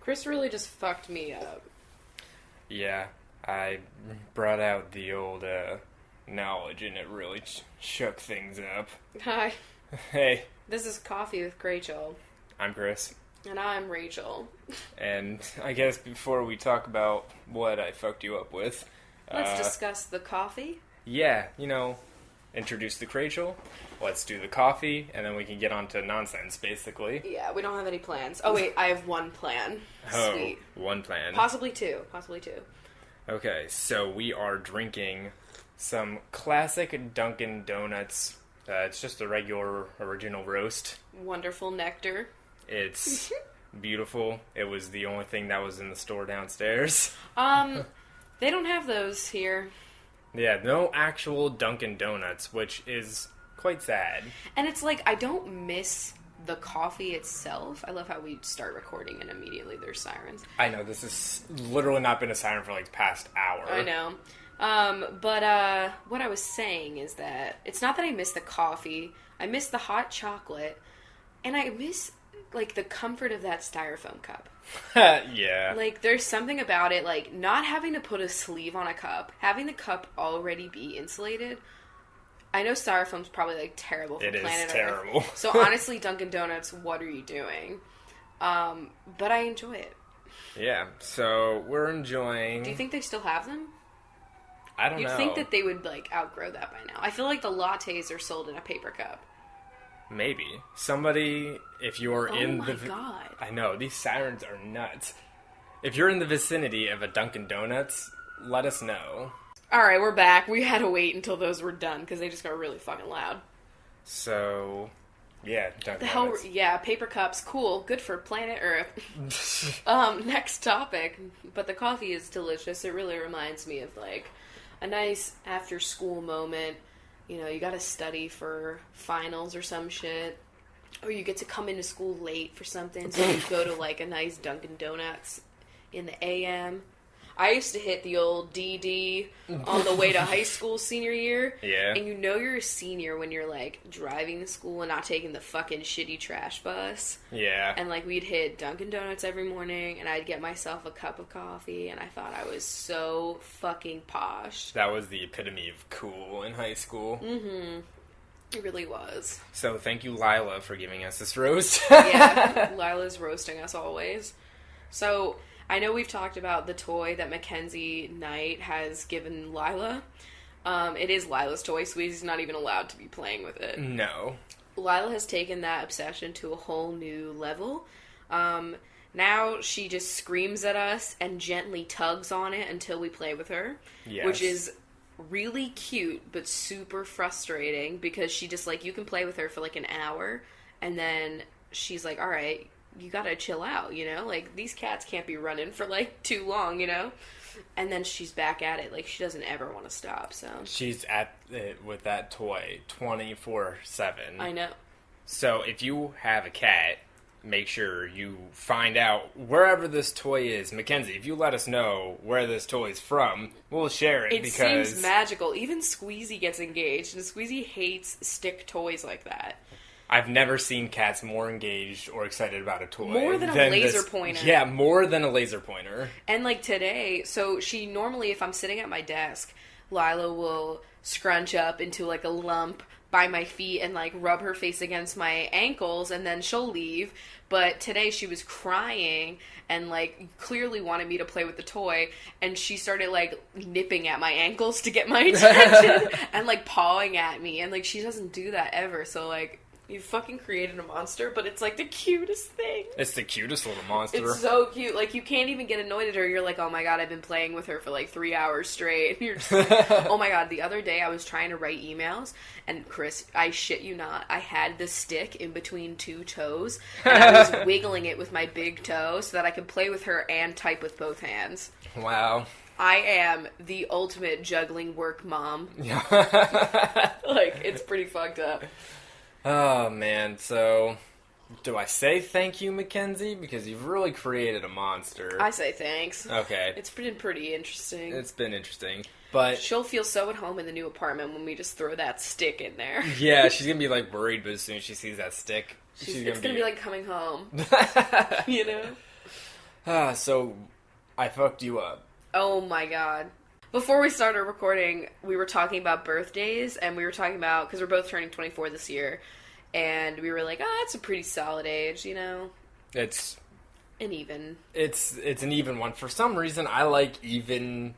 Chris really just fucked me up. Yeah, I brought out the old knowledge and it really shook things up. Hi. Hey. This is Coffee with Rachel. I'm Chris. And I'm Rachel. And I guess before we talk about what I fucked you up with... Let's discuss the coffee. Yeah, introduce the Rachel, let's do the coffee, and then we can get on to nonsense, basically. Yeah, we don't have any plans. Oh, wait, I have one plan. Oh, Sweet. One plan. Possibly two. Okay, so we are drinking some classic Dunkin' Donuts. It's just a regular original roast. Wonderful nectar. It's beautiful. It was the only thing that was in the store downstairs. They don't have those here. Yeah, no actual Dunkin' Donuts, which is quite sad. And it's like, I don't miss the coffee itself. I love how we start recording and immediately there's sirens. I know, this has literally not been a siren for like the past hour. I know. But what I was saying is that it's not that I miss the coffee. I miss the hot chocolate. And I miss, like, the comfort of that styrofoam cup. Yeah. Like, there's something about it, like, not having to put a sleeve on a cup, having the cup already be insulated. I know styrofoam's probably, like, terrible for planet Earth. It is terrible. So, honestly, Dunkin' Donuts, what are you doing? But I enjoy it. Yeah, so we're enjoying... Do you think they still have them? I don't know. You'd think that they would, like, outgrow that by now. I feel like the lattes are sold in a paper cup. Maybe. Somebody, if you're in the... Oh my god. I know, these sirens are nuts. If you're in the vicinity of a Dunkin' Donuts, let us know. Alright, we're back. We had to wait until those were done, because they just got really fucking loud. So, yeah, Dunkin' The Donuts. hell, yeah, paper cups, cool, good for planet Earth. Next topic. But the coffee is delicious. It really reminds me of, like, a nice after-school moment. You gotta study for finals or some shit. Or you get to come into school late for something, so you go to, like, a nice Dunkin' Donuts in the AM. I used to hit the old DD on the way to high school senior year. Yeah. And you're a senior when you're, like, driving to school and not taking the fucking shitty trash bus. Yeah. And, like, we'd hit Dunkin' Donuts every morning, and I'd get myself a cup of coffee, and I thought I was so fucking posh. That was the epitome of cool in high school. Mm-hmm. It really was. So thank you, Lila, for giving us this roast. Yeah, Lila's roasting us always. So... I know we've talked about the toy that Mackenzie Knight has given Lila. It is Lila's toy. Sweezie's not even allowed to be playing with it. No. Lila has taken that obsession to a whole new level. Now she just screams at us and gently tugs on it until we play with her. Yes. Which is really cute, but super frustrating because she just, like, you can play with her for, like, an hour, and then she's like, all right, you gotta chill out, Like, these cats can't be running for, like, too long, And then she's back at it. Like, she doesn't ever want to stop, so. She's at it with that toy 24/7. I know. So, if you have a cat, make sure you find out wherever this toy is. Mackenzie, if you let us know where this toy is from, we'll share it, because... It seems magical. Even Squeezie gets engaged, and Squeezie hates stick toys like that. I've never seen cats more engaged or excited about a toy. More than a laser pointer. Yeah, more than a laser pointer. And, like, today, so she normally, if I'm sitting at my desk, Lila will scrunch up into, like, a lump by my feet and, like, rub her face against my ankles, and then she'll leave. But today she was crying and, like, clearly wanted me to play with the toy, and she started, like, nipping at my ankles to get my attention and, like, pawing at me, and, like, she doesn't do that ever, so, like... You fucking created a monster, but it's, like, the cutest thing. It's the cutest little monster. It's so cute. Like, you can't even get annoyed at her. You're like, oh my god, I've been playing with her for, like, 3 hours straight. And you're just like, oh my god, the other day I was trying to write emails, and Chris, I shit you not, I had the stick in between two toes, and I was wiggling it with my big toe so that I could play with her and type with both hands. Wow. I am the ultimate juggling work mom. Yeah. Like, it's pretty fucked up. Oh, man, so, do I say thank you, Mackenzie? Because you've really created a monster. I say thanks. Okay. It's been pretty interesting. It's been interesting, but... She'll feel so at home in the new apartment when we just throw that stick in there. Yeah, she's gonna be, like, worried, but as soon as she sees that stick, it's gonna be like coming home. So, I fucked you up. Oh my god. Before we started recording, we were talking about birthdays, and we were talking about, because we're both turning 24 this year, and we were like, oh, that's a pretty solid age, you know? It's an even. It's an even one. For some reason, I like even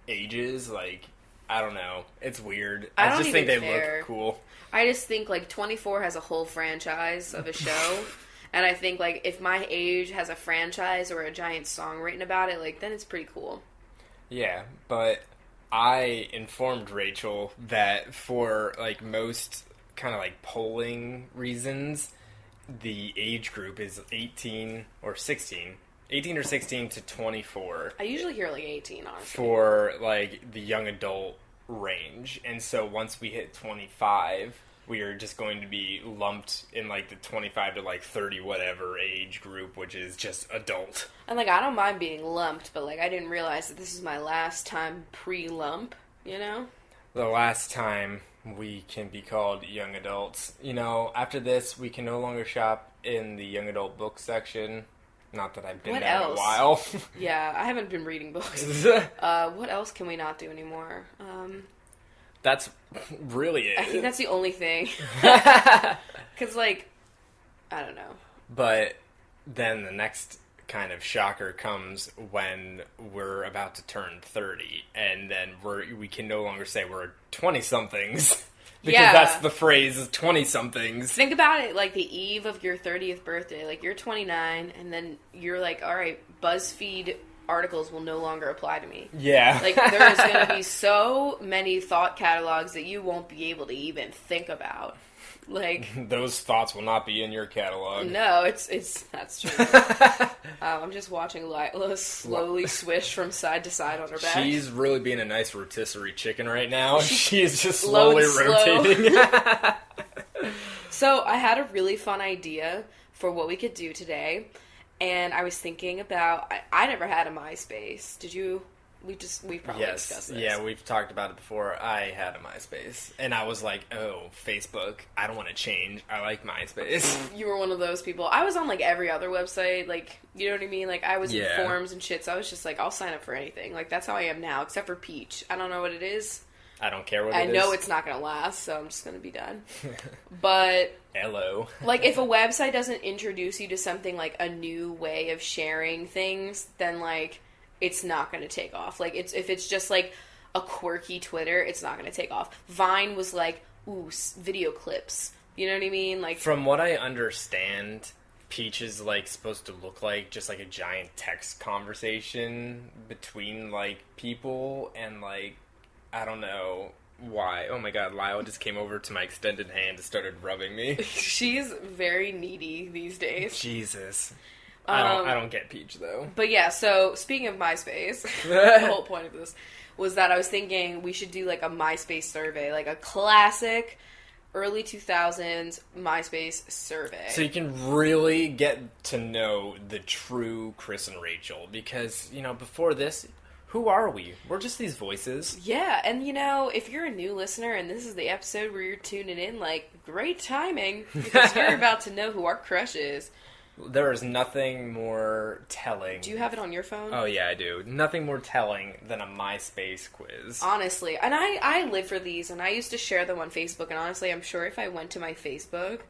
ages. Like, I don't know. It's weird. I don't just even think they care. look cool. I just think, like, 24 has a whole franchise of a show, and I think, like, if my age has a franchise or a giant song written about it, like, then it's pretty cool. Yeah, but I informed Rachel that for, like, most kind of, like, polling reasons, the age group is 18 or 16 to 24. I usually hear, like, 18, honestly. For, like, the young adult range. And so once we hit 25, we are just going to be lumped in, like, the 25 to, like, 30 whatever age group, which is just adult. And, like, I don't mind being lumped, but, like, I didn't realize that this is my last time pre-lump, you know? The last time we can be called young adults. You know, after this, we can no longer shop in the young adult book section. Not that I've been there in a while. Yeah, I haven't been reading books. What else can we not do anymore? That's really it. I think that's the only thing. Because, like, I don't know. But then the next kind of shocker comes when we're about to turn 30, and then we can no longer say we're 20-somethings. Because that's the phrase, 20-somethings. Think about it, like, the eve of your 30th birthday. Like, you're 29, and then you're like, alright, BuzzFeed articles will no longer apply to me. Yeah. Like, there is going to be so many thought catalogs that you won't be able to even think about. Like, those thoughts will not be in your catalog. No, that's true. I'm just watching Lila slowly swish from side to side on her back. She's really being a nice rotisserie chicken right now. She's just slowly rotating. So I had a really fun idea for what we could do today, and I was thinking about, I never had a MySpace. Did you? We've probably discussed this. Yeah, we've talked about it before. I had a MySpace, and I was like, oh, Facebook, I don't want to change. I like MySpace. You were one of those people. I was on, like, every other website, like, you know what I mean? Like, I was in forums and shit, so I was just like, I'll sign up for anything. Like, that's how I am now, except for Peach. I don't know what it is. I don't care what it is. I know it's not going to last, so I'm just going to be done. But, hello. Like, if a website doesn't introduce you to something, like, a new way of sharing things, then, like, it's not going to take off. Like, if it's just, like, a quirky Twitter, it's not going to take off. Vine was like, ooh, video clips. You know what I mean? Like, from what I understand, Peach is, like, supposed to look like just, like, a giant text conversation between, like, people, and, like, I don't know why. Oh my god, Lila just came over to my extended hand and started rubbing me. She's very needy these days. Jesus. I don't get Peach, though. But yeah, so speaking of MySpace, the whole point of this was that I was thinking we should do, like, a MySpace survey, like a classic early 2000s MySpace survey. So you can really get to know the true Chris and Rachel, because, you know, before this, who are we? We're just these voices. Yeah, and, you know, if you're a new listener and this is the episode where you're tuning in, like, great timing, because you're about to know who our crush is. There is nothing more telling. Do you have it on your phone? Oh, yeah, I do. Nothing more telling than a MySpace quiz. Honestly. And I live for these, and I used to share them on Facebook, and honestly, I'm sure if I went to my Facebook,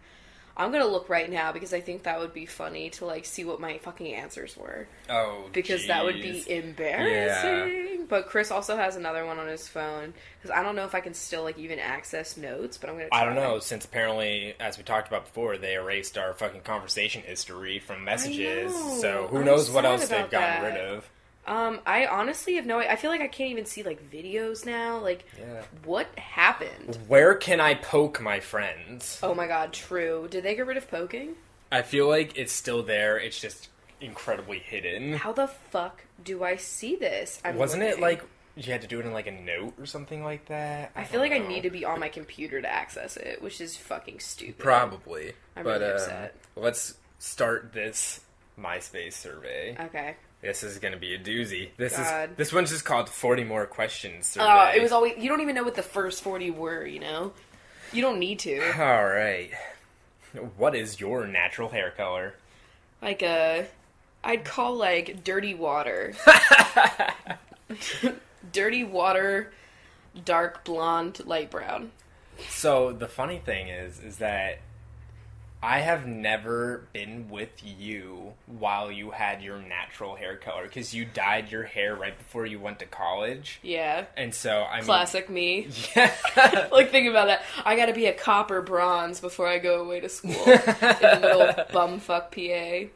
I'm gonna look right now, because I think that would be funny to, like, see what my fucking answers were. Oh, because that would be embarrassing. Yeah. But Chris also has another one on his phone, because I don't know if I can still, like, even access notes, but I'm gonna try. I don't know, since apparently, as we talked about before, they erased our fucking conversation history from messages, so who knows what else they've gotten rid of. I honestly have no idea. I feel like I can't even see, like, videos now. Like, what happened? Where can I poke my friends? Oh my god, true. Did they get rid of poking? I feel like it's still there, it's just incredibly hidden. How the fuck do I see this? Wasn't it, like, you had to do it in, like, a note or something like that? I feel like I need to be on my computer to access it, which is fucking stupid. Probably. I'm really upset. Let's start this MySpace survey. Okay. This is going to be a doozy. This one's just called 40 More Questions survey. Oh, it was always... You don't even know what the first 40 were, you know? You don't need to. Alright. What is your natural hair color? Like a I'd call, like, dirty water. Dirty water, dark blonde, light brown. So, the funny thing is that I have never been with you while you had your natural hair color, because you dyed your hair right before you went to college. Yeah. And so, I mean... Classic me. Yeah. Like, think about that. I gotta be a copper bronze before I go away to school. In the middle of bumfuck PA.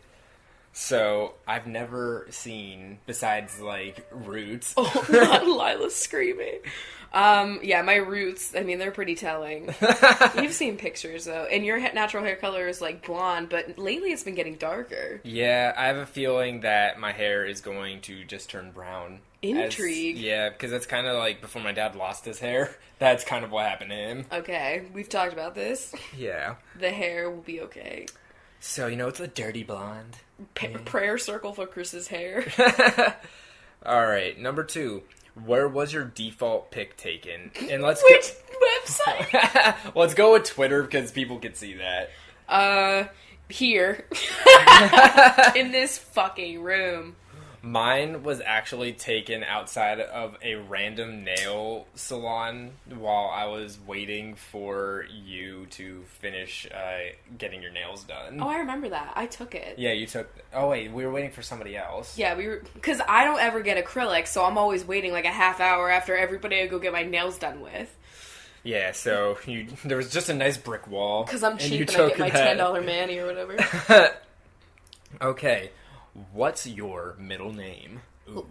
So, I've never seen, besides, like, roots. Oh, not Lila's screaming. Yeah, my roots, I mean, they're pretty telling. You've seen pictures, though. And your natural hair color is, like, blonde, but lately it's been getting darker. Yeah, I have a feeling that my hair is going to just turn brown. Intrigue. Yeah, because that's kind of like before my dad lost his hair. That's kind of what happened to him. Okay, we've talked about this. Yeah. The hair will be okay. So, it's a dirty blonde. Prayer circle for Chris's hair. Alright, number 2. Where was your default pic taken? And let's Which website? Let's go with Twitter, because people can see that. Here. In this fucking room. Mine was actually taken outside of a random nail salon while I was waiting for you to finish getting your nails done. Oh, I remember that. I took it. Yeah, you took... Oh, wait, we were waiting for somebody else. Yeah, we were... Because I don't ever get acrylic, so I'm always waiting like a half hour after everybody I go get my nails done with. Yeah, so there was just a nice brick wall. Because I'm cheap and I get my $10 Manny or whatever. Okay. What's your middle name? Ooh.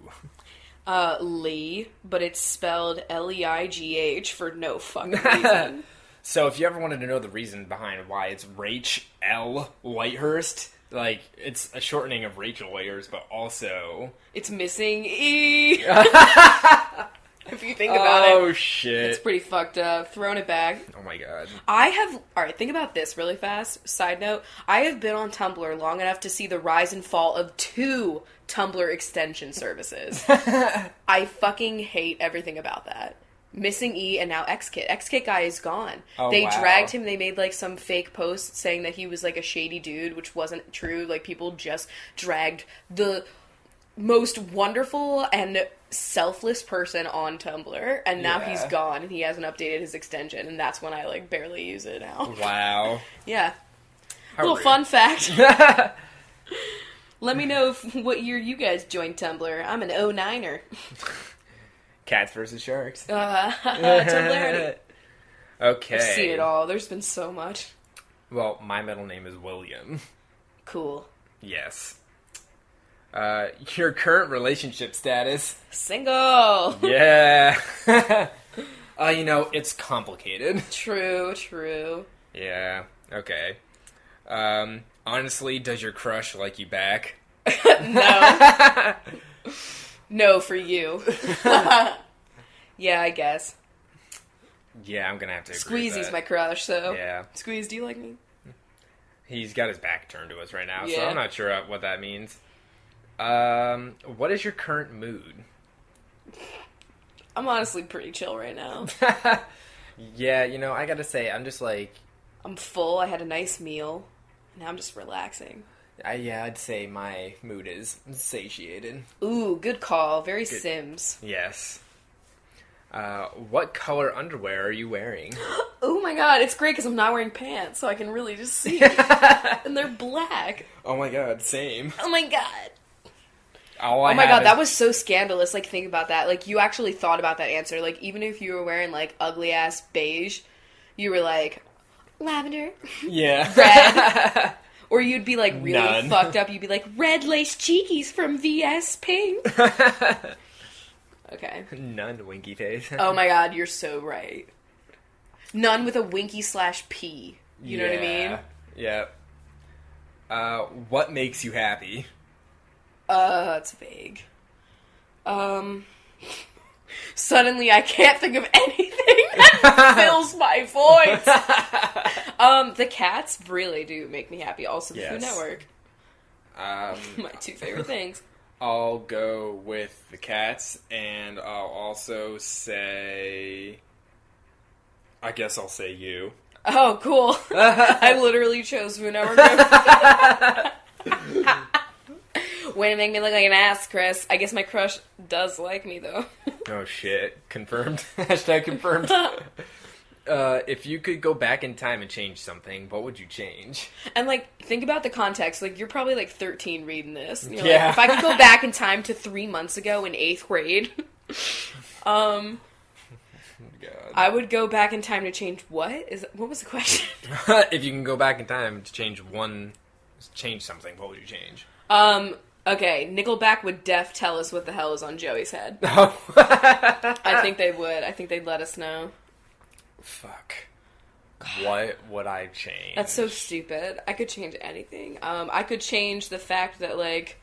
Lee, but it's spelled Leigh for no fucking reason. So if you ever wanted to know the reason behind why it's Rach L. Whitehurst, like, it's a shortening of Rachel Whitehurst, but also... It's missing E. If you think about it. Oh, shit. It's pretty fucked up. Throwing it back. Oh, my God. Alright, think about this really fast. Side note, I have been on Tumblr long enough to see the rise and fall of 2 Tumblr extension services. I fucking hate everything about that. Missing E and now XKit. XKit guy is gone. Oh, they wow. dragged him, they made like some fake post saying that he was like a shady dude, which wasn't true. Like, people just dragged the most wonderful and selfless person on Tumblr, and now he's gone and he hasn't updated his extension, and that's when I like barely use it now. Wow. Yeah. How Little rude. fun fact. Let me know what year you guys joined Tumblr. I'm an 09er. Cats versus sharks. Tumblr. Okay. I've seen it all. There's been so much. Well, my middle name is William. Cool. Yes. Your current relationship status? Single. Yeah. It's complicated. True. Yeah. Okay. Honestly, does your crush like you back? No. No for you. Yeah, I guess. Yeah, I'm gonna have to agree with Squeezy's that. my crush, so. Yeah. Squeeze, do you like me? He's got his back turned to us right now, so Yeah. I'm not sure what that means. What is your current mood? I'm honestly pretty chill right now. Yeah, I gotta say, I'm just like... I'm full, I had a nice meal. Now I'm just relaxing. I'd say my mood is satiated. Ooh, good call. Very Good. Sims. Yes. What color underwear are you wearing? Oh my god, it's great because I'm not wearing pants, so I can really just see. And they're black. Oh my god, same. Oh my god. Oh my god, that was so scandalous. Like, think about that. Like, you actually thought about that answer. Like, even if you were wearing, like, ugly-ass beige, you were like, lavender. Yeah. Red. Or you'd be, like, really None. fucked up. You'd be like, red lace cheekies from VS Pink. Okay. None, winky face. Oh my god, you're so right. None with a winky/P. You know what I mean? Yeah. What makes you happy? That's vague. Suddenly I can't think of anything that fills my voice. The cats really do make me happy. Also the Food Network. My 2 favorite things. I'll go with the cats, and I'll also say... I guess I'll say you. Oh, cool. I literally chose Food Network. Way to make me look like an ass, Chris. I guess my crush does like me, though. Oh, shit. Confirmed. Hashtag confirmed. If you could go back in time and change something, what would you change? And, like, think about the context. Like, you're probably, like, 13 reading this. And you're Yeah. like, if I could go back in time to 3 months ago in 8th grade, God. I would go back in time to change what? What was the question? If you can go back in time to change something, what would you change? Okay, Nickelback would tell us what the hell is on Joey's head. I think they would. I think they'd let us know. Fuck. What would I change? That's so stupid. I could change anything. I could change the fact that, like,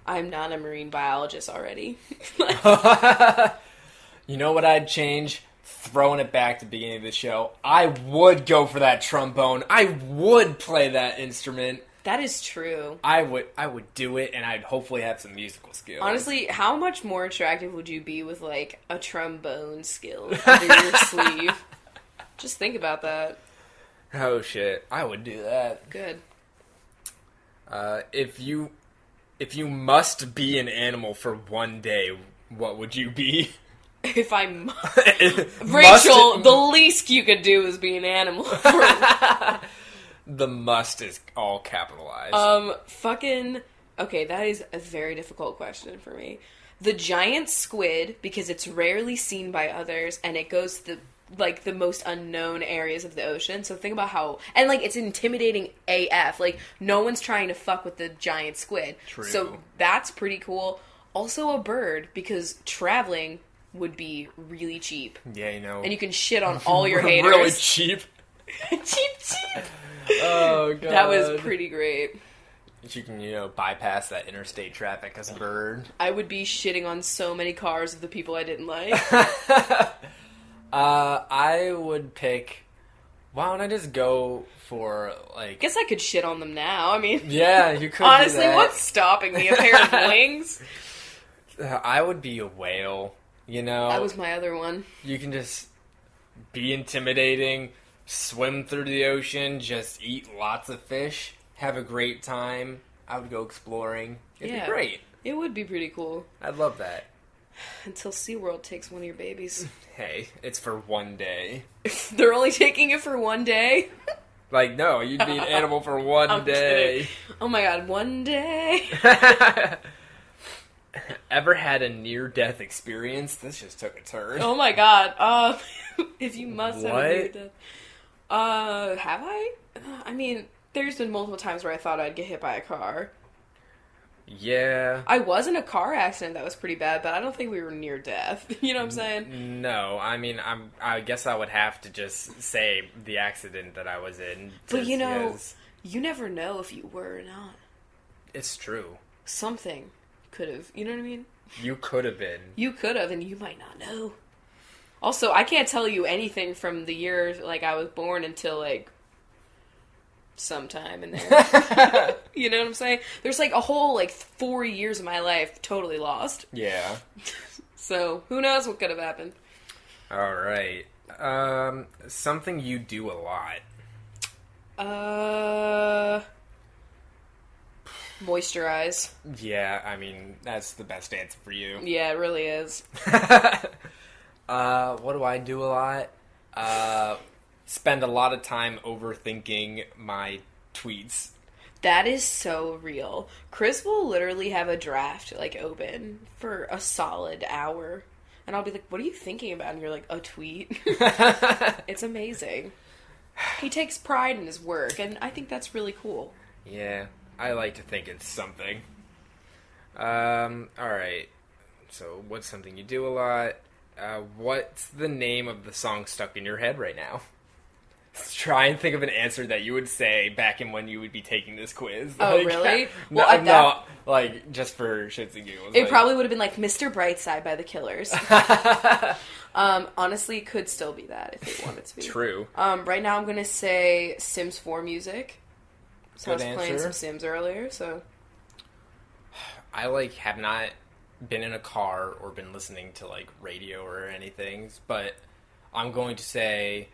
I'm not a marine biologist already. You know what I'd change? Throwing it back to the beginning of the show. I would go for that trombone. I would play that instrument. That is true. I would do it, and I'd hopefully have some musical skills. Honestly, how much more attractive would you be with, like, a trombone skill under your sleeve? Just think about that. Oh, shit. I would do that. Good. If you must be an animal for one day, what would you be? If I'm... Rachel, the least you could do is be an animal. The must is all capitalized. Okay, that is a very difficult question for me. The giant squid, because it's rarely seen by others, and it goes to the most unknown areas of the ocean. So think about how... And, like, it's intimidating AF. Like, no one's trying to fuck with the giant squid. True. So that's pretty cool. Also a bird, because traveling would be really cheap. Yeah, you know. And you can shit on all your haters. Really cheap. cheap. Oh, God. That was pretty great. You can, bypass that interstate traffic as a bird. I would be shitting on so many cars of the people I didn't like. I would pick... Why don't I just go for, like... Guess I could shit on them now. I mean... Yeah, you could honestly, do that. what's stopping me? A pair of wings? I would be a whale, That was my other one. You can just be intimidating, swim through the ocean, just eat lots of fish, have a great time. I would go exploring. It'd be great. It would be pretty cool. I'd love that. Until SeaWorld takes one of your babies. Hey, it's for one day. They're only taking it for one day? Like, no, you'd be an animal for one day. Kidding. Oh my god, one day? Ever had a near-death experience? This just took a turn. Oh my god. If you must have a What? near-death... have I? I mean, there's been multiple times where I thought I'd get hit by a car. Yeah. I was in a car accident that was pretty bad, but I don't think we were near death. You know what I'm saying? No, I mean, I guess I would have to just say the accident that I was in. But you because never know if you were or not. it's true. Something could have, you know what I mean? You could have been. You could have, and you might not know. Also, I can't tell you anything from the year, like, I was born until, like, sometime in there. You know what I'm saying? There's, like, a whole, like, 4 years of my life totally lost. Yeah. So, who knows what could have happened. All right. Something you do a lot. Moisturize. Yeah, I mean, that's the best answer for you. Yeah, it really is. What do I do a lot? Spend a lot of time overthinking my tweets. That is so real. Chris will literally have a draft, like, open for a solid hour. And I'll be like, what are you thinking about? And you're like, a tweet? It's amazing. He takes pride in his work, and I think that's really cool. Yeah, I like to think it's something. Alright. So, what's something you do a lot? What's the name of the song stuck in your head right now? Let's try and think of an answer that you would say back in when you would be taking this quiz. Oh, Like, really? No, Well, like, just for shits and giggles. It probably would have been like Mr. Brightside by the Killers. Honestly, it could still be that if it wanted to be. True. Right now I'm going to say Sims 4 music. So Good I was playing answer. some Sims earlier, so... I, have not been in a car or been listening to, radio or anything, but I'm going to say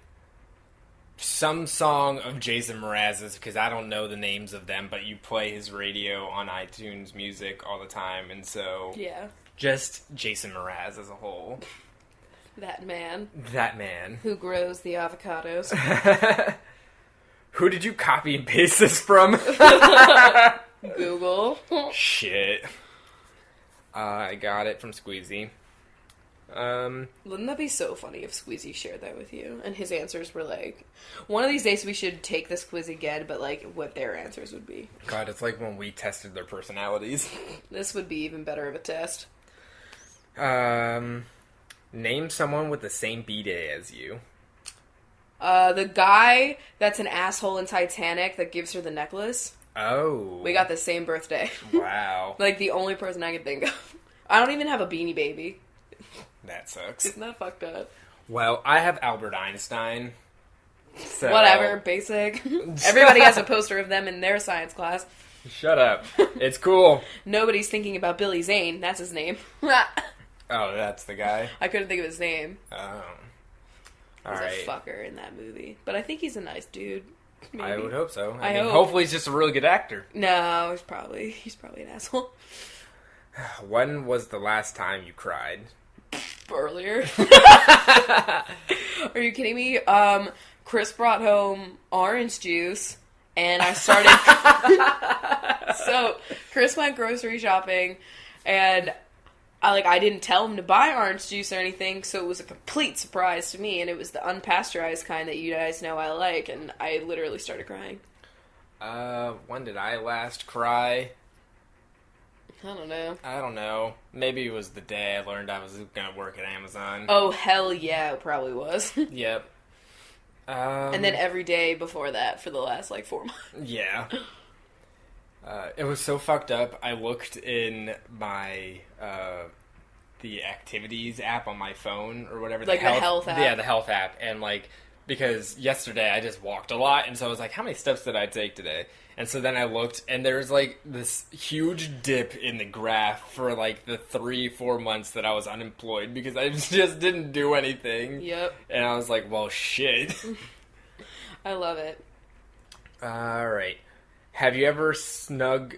some song of Jason Mraz's, because I don't know the names of them, but you play his radio on iTunes Music all the time, and so... Yeah. Just Jason Mraz as a whole. That man. That man. Who grows the avocados. Who did you copy and paste this from? Google. Shit. I got it from Squeezy. Wouldn't that be so funny if Squeezy shared that with you? And his answers were like... One of these days we should take this quiz again, but like what their answers would be. God, it's like when we tested their personalities. This would be even better of a test. Name someone with the same B-Day as you. The guy that's an asshole in Titanic that gives her the necklace. Oh. We got the same birthday. Wow. Like, the only person I can think of. I don't even have a Beanie Baby. That sucks. Isn't that fucked up? Well, I have Albert Einstein. So... Whatever, basic. Everybody has a poster of them in their science class. Shut up. It's cool. Nobody's thinking about Billy Zane. That's his name. Oh, that's the guy? I couldn't think of his name. Oh. He's a fucker in that movie. But I think he's a nice dude. Maybe. I would hope so. I hope. Hopefully he's just a really good actor. No, he's probably an asshole. When was the last time you cried? Earlier. Are you kidding me? Chris brought home orange juice, and I started... So, Chris went grocery shopping, and I didn't tell him to buy orange juice or anything, so it was a complete surprise to me, and it was the unpasteurized kind that you guys know I like, and I literally started crying. When did I last cry? I don't know. Maybe it was the day I learned I was going to work at Amazon. Oh, hell yeah, it probably was. Yep. And then every day before that for the last, 4 months. Yeah. It was so fucked up. I looked in my, the activities app on my phone, or whatever. The health app? Yeah, the health app. And, because yesterday I just walked a lot, and so I was like, how many steps did I take today? And so then I looked, and there was, this huge dip in the graph for, the 3-4 months that I was unemployed, because I just didn't do anything. Yep. And I was like, well, shit. I love it. Alright. Have you ever snug...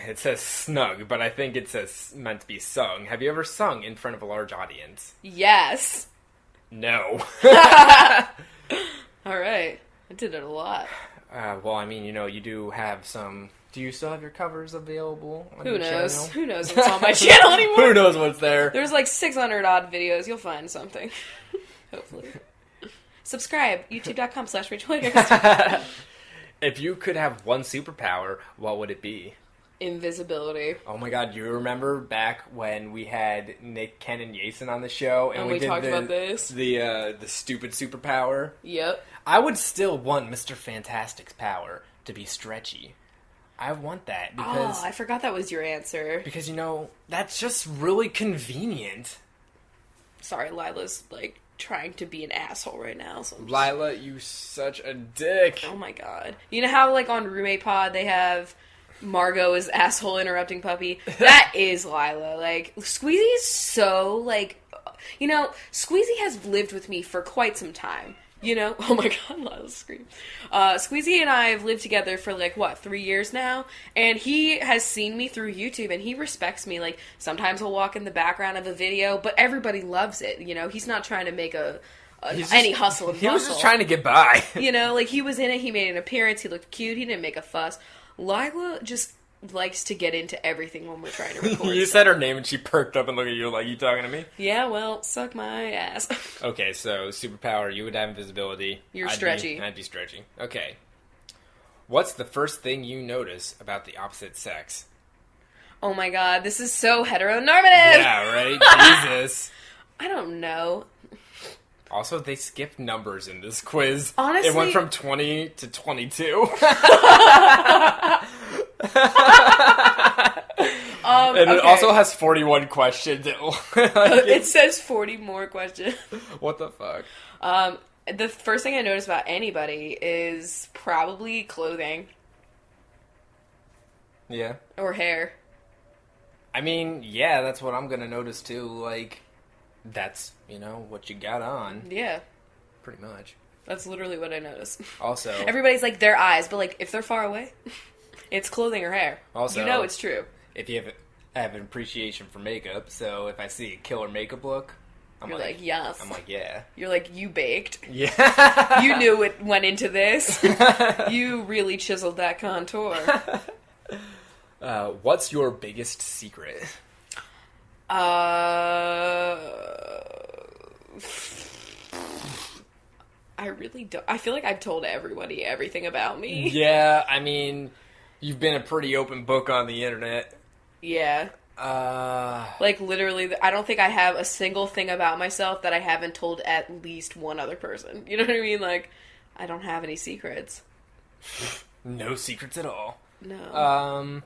It says snug, but I think it says meant to be sung. Have you ever sung in front of a large audience? Yes. No. Alright. I did it a lot. Well, you do have some... Do you still have your covers available on your channel? Who knows what's on my channel anymore? Who knows what's there? There's 600 odd videos. You'll find something. Hopefully. Subscribe. YouTube.com/RachelWhiters. If you could have one superpower, what would it be? Invisibility. Oh my god, you remember back when we had Nick, Ken, and Jason on the show, and we did talked about this? The stupid superpower? Yep. I would still want Mr. Fantastic's power to be stretchy. I want that because... Oh, I forgot that was your answer. Because, that's just really convenient. Sorry, Lila's, trying to be an asshole right now. So Lila, you such a dick. Oh my god. You know how, on Roommate Pod, they have... Margot is asshole interrupting puppy. That is Lila. Squeezy is so, Squeezy has lived with me for quite some time. Oh my god, Lila's scream. Squeezy and I have lived together for 3 years now, and he has seen me through YouTube, and he respects me. Sometimes he'll walk in the background of a video, but everybody loves it. He's not trying to make any hustle and bustle. He was just trying to get by. He was in it, he made an appearance, he looked cute, he didn't make a fuss. Lila just likes to get into everything when we're trying to record. You said her name and she perked up and looked at you like, you talking to me? Yeah, well, suck my ass. Okay, so superpower, you would have invisibility. You're stretchy. I'd be stretchy. Okay. What's the first thing you notice about the opposite sex? Oh my god, this is so heteronormative! Yeah, right? Jesus. I don't know. Also, they skipped numbers in this quiz. Honestly... It went from 20 to 22. And it also has 41 questions. It says 40 more questions. What the fuck? The first thing I notice about anybody is probably clothing. Yeah. Or hair. Yeah, that's what I'm gonna notice too. That's, what you got on. Yeah. Pretty much. That's literally what I notice. Also, everybody's like, their eyes, but like, if they're far away, it's clothing or hair. Also, you know it's true. If you have an appreciation for makeup, so if I see a killer makeup look, You're like, yes. I'm like, yeah. You're like, you baked. Yeah. You knew it went into this. You really chiseled that contour. What's your biggest secret? I really don't. I feel like I've told everybody everything about me. Yeah, I mean, you've been a pretty open book on the internet. Yeah. Like, literally, I don't think I have a single thing about myself that I haven't told at least one other person. You know what I mean? Like, I don't have any secrets. No secrets at all. No.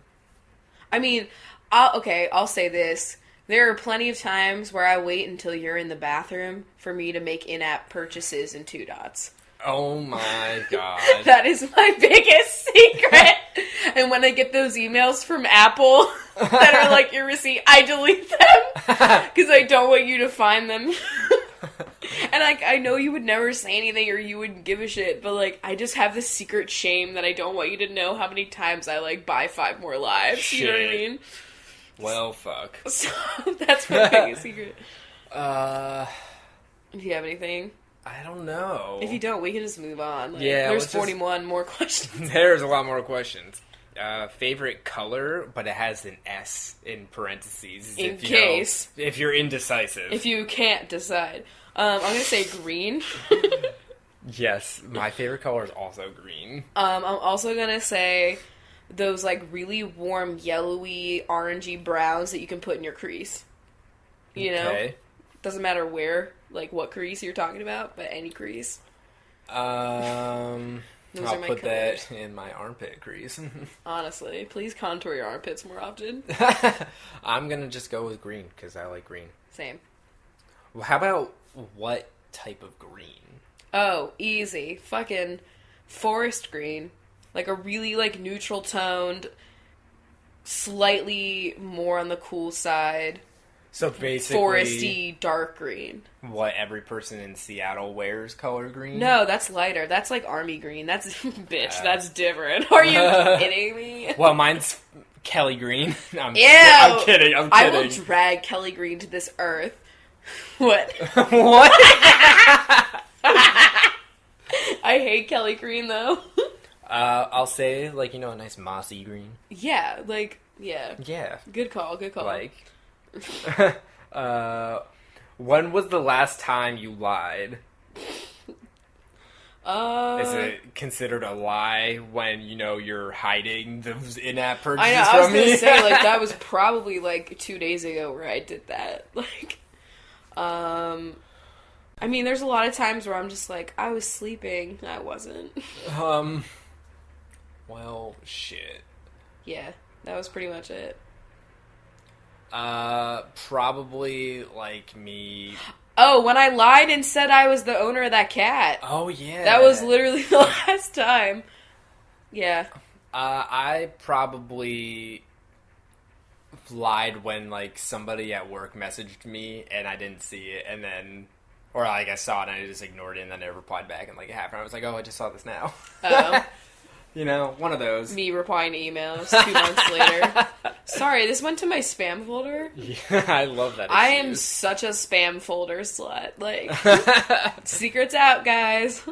I mean, I'll say this. There are plenty of times where I wait until you're in the bathroom for me to make in-app purchases in 2 dots. Oh my god. That is my biggest secret. And when I get those emails from Apple that are like your receipt, I delete them because I don't want you to find them. And like, I know you would never say anything or you wouldn't give a shit, but like, I just have this secret shame that I don't want you to know how many times I like buy 5 more lives. Shit. You know what I mean? Well, fuck. So that's my biggest secret. Do you have anything? I don't know. If you don't, we can just move on. Like, yeah, there's 41 more questions. There's a lot more questions. Favorite color, but it has an S in parentheses. If you're indecisive. If you can't decide. I'm going to say green. Yes, my favorite color is also green. I'm also going to say those like really warm yellowy orangey browns that you can put in your crease. You know? Doesn't matter where, like what crease you're talking about, but any crease. I'll put colors. that in my armpit crease. Honestly, please contour your armpits more often. I'm gonna just go with green because I like green. Same. Well, how about what type of green? Oh, easy. Fucking forest green. Like a really like neutral toned, slightly more on the cool side. So basically, foresty dark green. What every person in Seattle wears color green? No, that's lighter. That's like army green. That's bitch. That's different. Are you kidding me? Well, mine's Kelly green. Ew. I'm kidding. I will drag Kelly green to this earth. What? What? I hate Kelly green though. I'll say like a nice mossy green. Yeah, like yeah. Yeah. Good call. Good call. Like. When was the last time you lied? Is it considered a lie when you're hiding those in-app purchases I know. from I was me? gonna say like that was probably like 2 days ago where I did that. Like, I mean, there's a lot of times where I'm just like, I was sleeping. I wasn't. Well, shit. Yeah, that was pretty much it. Probably like me. Oh, when I lied and said I was the owner of that cat. Oh yeah, that was literally the last time. Yeah. I probably lied when like somebody at work messaged me and I didn't see it, and then, or like I saw it and I just ignored it, and then I replied back in like a half hour. I was like, oh, I just saw this now. Oh. One of those. Me replying to emails 2 months later. Sorry, this went to my spam folder. Yeah, I love that. I am such a spam folder slut. Like, secrets out, guys.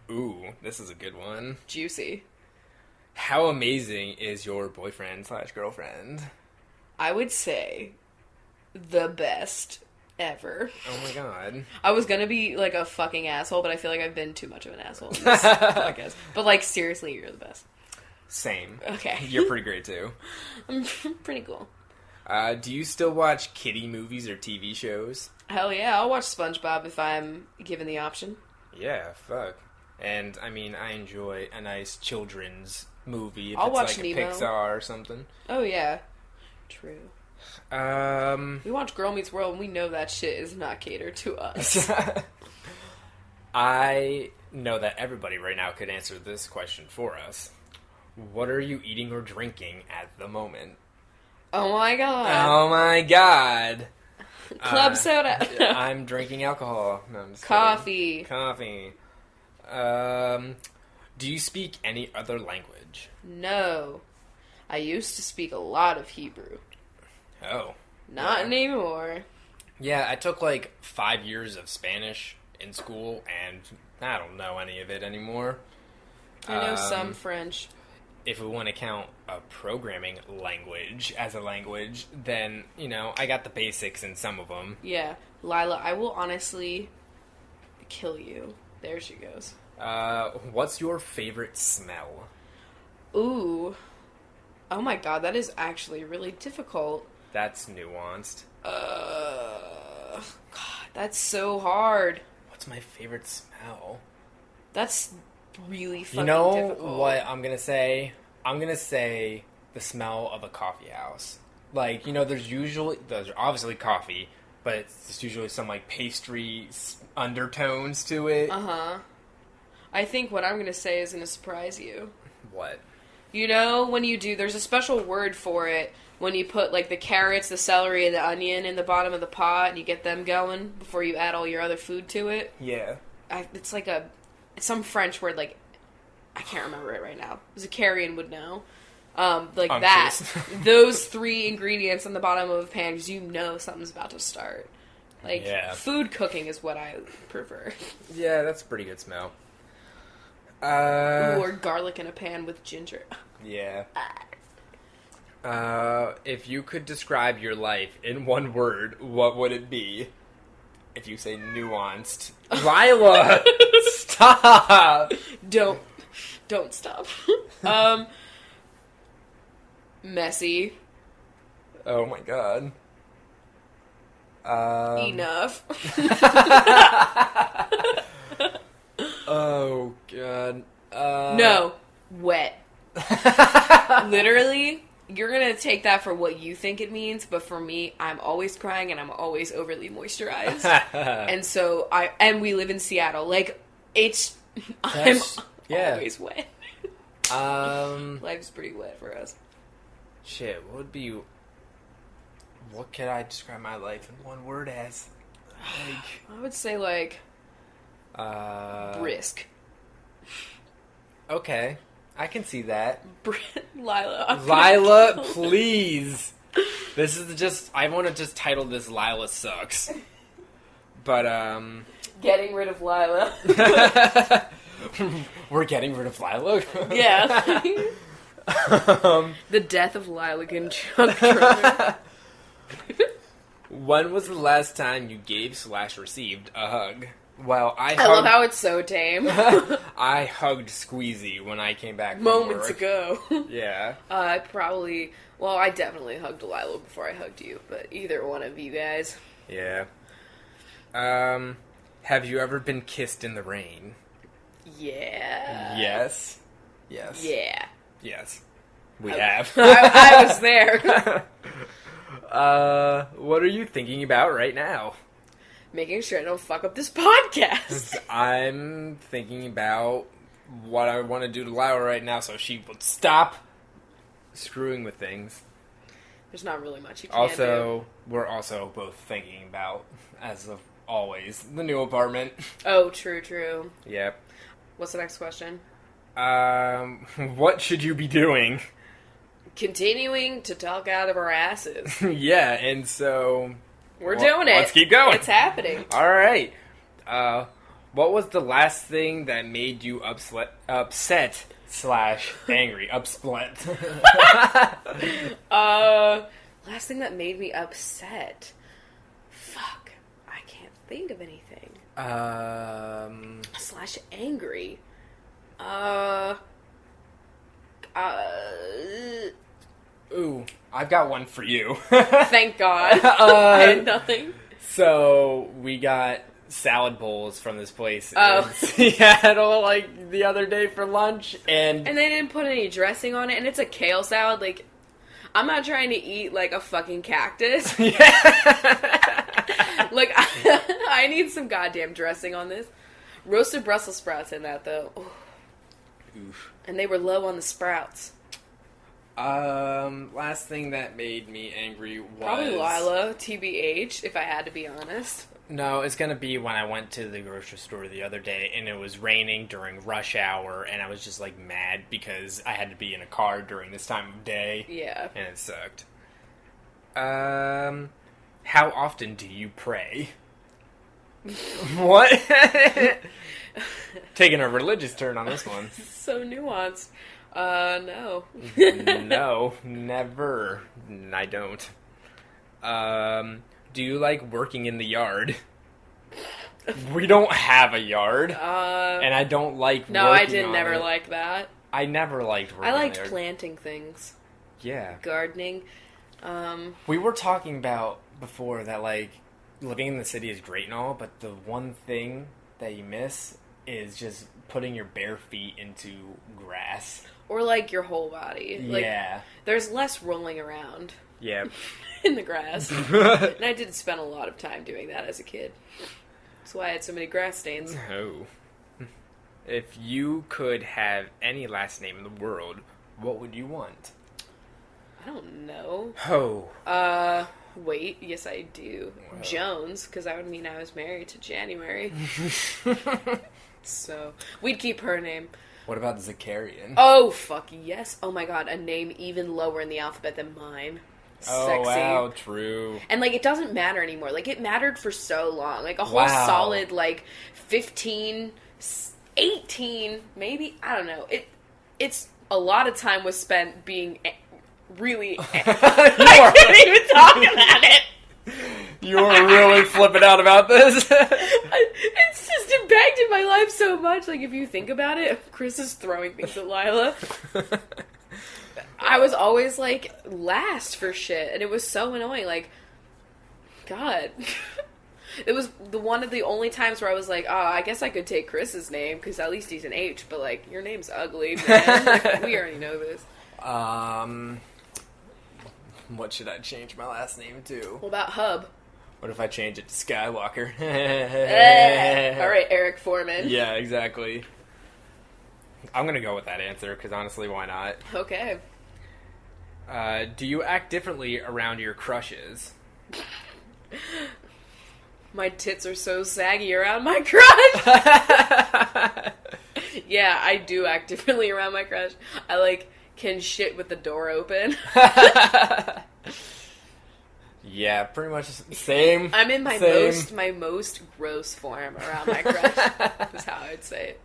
Ooh, this is a good one. Juicy. How amazing is your boyfriend/girlfriend? I would say the best ever. Oh my god. I was gonna be like a fucking asshole, but I feel like I've been too much of an asshole in this podcast. But like, seriously, you're the best. Same. Okay. You're pretty great too. I'm pretty cool. Do you still watch kiddie movies or TV shows? Hell yeah, I'll watch SpongeBob if I'm given the option. Yeah, fuck. And I mean, I enjoy a nice children's movie. If I'll it's watch like Nemo. a Pixar or something. Oh yeah. True. We watch Girl Meets World and we know that shit is not catered to us. I know that everybody right now could answer this question for us. What are you eating or drinking at the moment? Oh my god. Oh my god. Club soda. I'm drinking alcohol. No, I'm just Coffee. kidding. Coffee. Do you speak any other language? No. I used to speak a lot of Hebrew. Oh. Not anymore. Yeah, I took like 5 years of Spanish in school, and I don't know any of it anymore. I know some French. If we want to count a programming language as a language, then, I got the basics in some of them. Yeah. Lila, I will honestly kill you. There she goes. What's your favorite smell? Ooh. Oh my god, that is actually really difficult. That's nuanced. God, that's so hard. What's my favorite smell? That's really fucking You know difficult. what I'm gonna say? I'm gonna say the smell of a coffee house. Like, there's obviously coffee, but there's usually some, like, pastry undertones to it. Uh-huh. I think what I'm gonna say is gonna surprise you. What? You know, when you do, there's a special word for it, when you put, like, the carrots, the celery, and the onion in the bottom of the pot, and you get them going before you add all your other food to it. Yeah. It's like it's some French word, like, I can't remember it right now. Zakarian would know. Like that. Those 3 ingredients on the bottom of a pan, because you know something's about to start. Like, food cooking is what I prefer. Yeah, that's a pretty good smell. Or garlic in a pan with ginger. Yeah. If you could describe your life in one word, what would it be? If you say nuanced. Lila! Stop! Don't stop. Messy. Oh my god. Enough. Oh god. No. Wet. Literally, you're gonna take that for what you think it means, but for me, I'm always crying and I'm always overly moisturized. And so and we live in Seattle. Like, I'm always wet. Life's pretty wet for us. Shit, what could I describe my life in one word as? I would say, like, brisk. Okay, I can see that. Lila, please. This is I want to just title this Lila Sucks. But, getting rid of Lila. We're getting rid of Lila? Yeah. The death of Lila Chuck Trevor. When was the last time you gave/received a hug? Well, I love how it's so tame. I hugged Squeezy when I came back from moments work. ago. Yeah. I definitely hugged Lila before I hugged you, but either one of you guys. Yeah. Have you ever been kissed in the rain? Yeah. Yes. Yes. Yeah. Yes. We have. I was there. What are you thinking about right now? Making sure I don't fuck up this podcast. I'm thinking about what I want to do to Laura right now so she would stop screwing with things. There's not really much you can do. We're also both thinking about, as of always, the new apartment. Oh, true. Yep. What's the next question? What should you be doing? Continuing to talk out of our asses. Yeah, and so... We're doing it. Let's keep going. It's happening. All right. What was the last thing that made you upset / angry? Upsplit. Last thing that made me upset. Fuck. I can't think of anything. / angry. Ooh, I've got one for you. Thank God. I had nothing. So, we got salad bowls from this place in Seattle, like, the other day for lunch, and they didn't put any dressing on it, and it's a kale salad, like, I'm not trying to eat, like, a fucking cactus. Like, I need some goddamn dressing on this. Roasted Brussels sprouts in that, though. Oof. And they were low on the sprouts. Last thing that made me angry was... Probably Lila, TBH, if I had to be honest. No, it's gonna be when I went to the grocery store the other day and it was raining during rush hour and I was just like mad because I had to be in a car during this time of day. Yeah. And it sucked. How often do you pray? What? Taking a religious turn on this one. So nuanced. No. No, never. I don't. Do you like working in the yard? We don't have a yard. And I don't like No, working I did on never it. like that. I never liked working I liked in the yard. planting things. Yeah. Gardening. We were talking about before that, like, living in the city is great and all, but the one thing that you miss is just putting your bare feet into grass. Or, like, your whole body. Like, Yeah. there's less rolling around Yeah. in the grass. And I did spend a lot of time doing that as a kid. That's why I had so many grass stains. Oh. If you could have any last name in the world, what would you want? I don't know. Oh. Wait, yes I do. Wow. Jones, because that would mean I was married to January. So, we'd keep her name. What about Zakarian? Oh, fuck yes. Oh my god, a name even lower in the alphabet than mine. Oh, Sexy. wow, true. And, like, it doesn't matter anymore. Like, it mattered for so long. Like, a whole Wow. solid, like, 15, 18, maybe? I don't know. It's a lot of time was spent being really... I can't even talk about it! You were really flipping out about this. It's just impacted my life so much. Like, if you think about it, Chris is throwing things at Lila. I was always, like, last for shit, and it was so annoying. Like, God. It was one of the only times where I was like, oh, I guess I could take Chris's name, because at least he's an H, but, like, your name's ugly, man. Like, we already know this. What should I change my last name to? What about Hub? What if I change it to Skywalker? Alright, Eric Foreman. Yeah, exactly. I'm gonna go with that answer, because honestly, why not? Okay. Do you act differently around your crushes? My tits are so saggy around my crush. Yeah, I do act differently around my crush. I, like, can shit with the door open. Yeah, pretty much same. I'm in my same. most gross form around my crush. Is how I'd say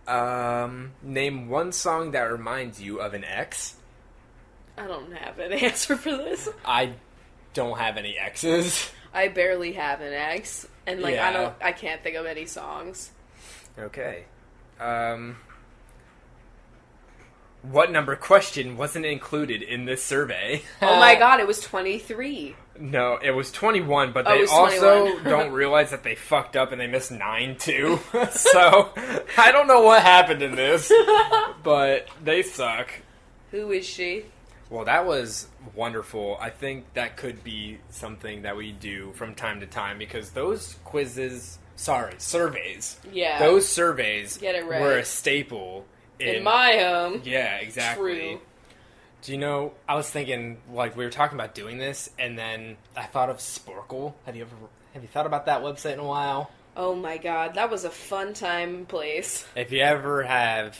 it. Name one song that reminds you of an ex. I don't have an answer for this. I don't have any exes. I barely have an ex, and like Yeah. I can't think of any songs. Okay. What number question wasn't included in this survey? Oh my god, it was 23. No, it was 21, but Oh, it they was also 21. don't realize that they fucked up and they missed 9 too. So, I don't know what happened in this, but they suck. Who is she? Well, that was wonderful. I think that could be something that we do from time to time because those surveys. Yeah. Those surveys Get it right. were a staple In my home. Yeah, exactly. True. Do you know, I was thinking, like, we were talking about doing this, and then I thought of Sporkle. Have you thought about that website in a while? Oh my god, that was a fun time and place. If you ever have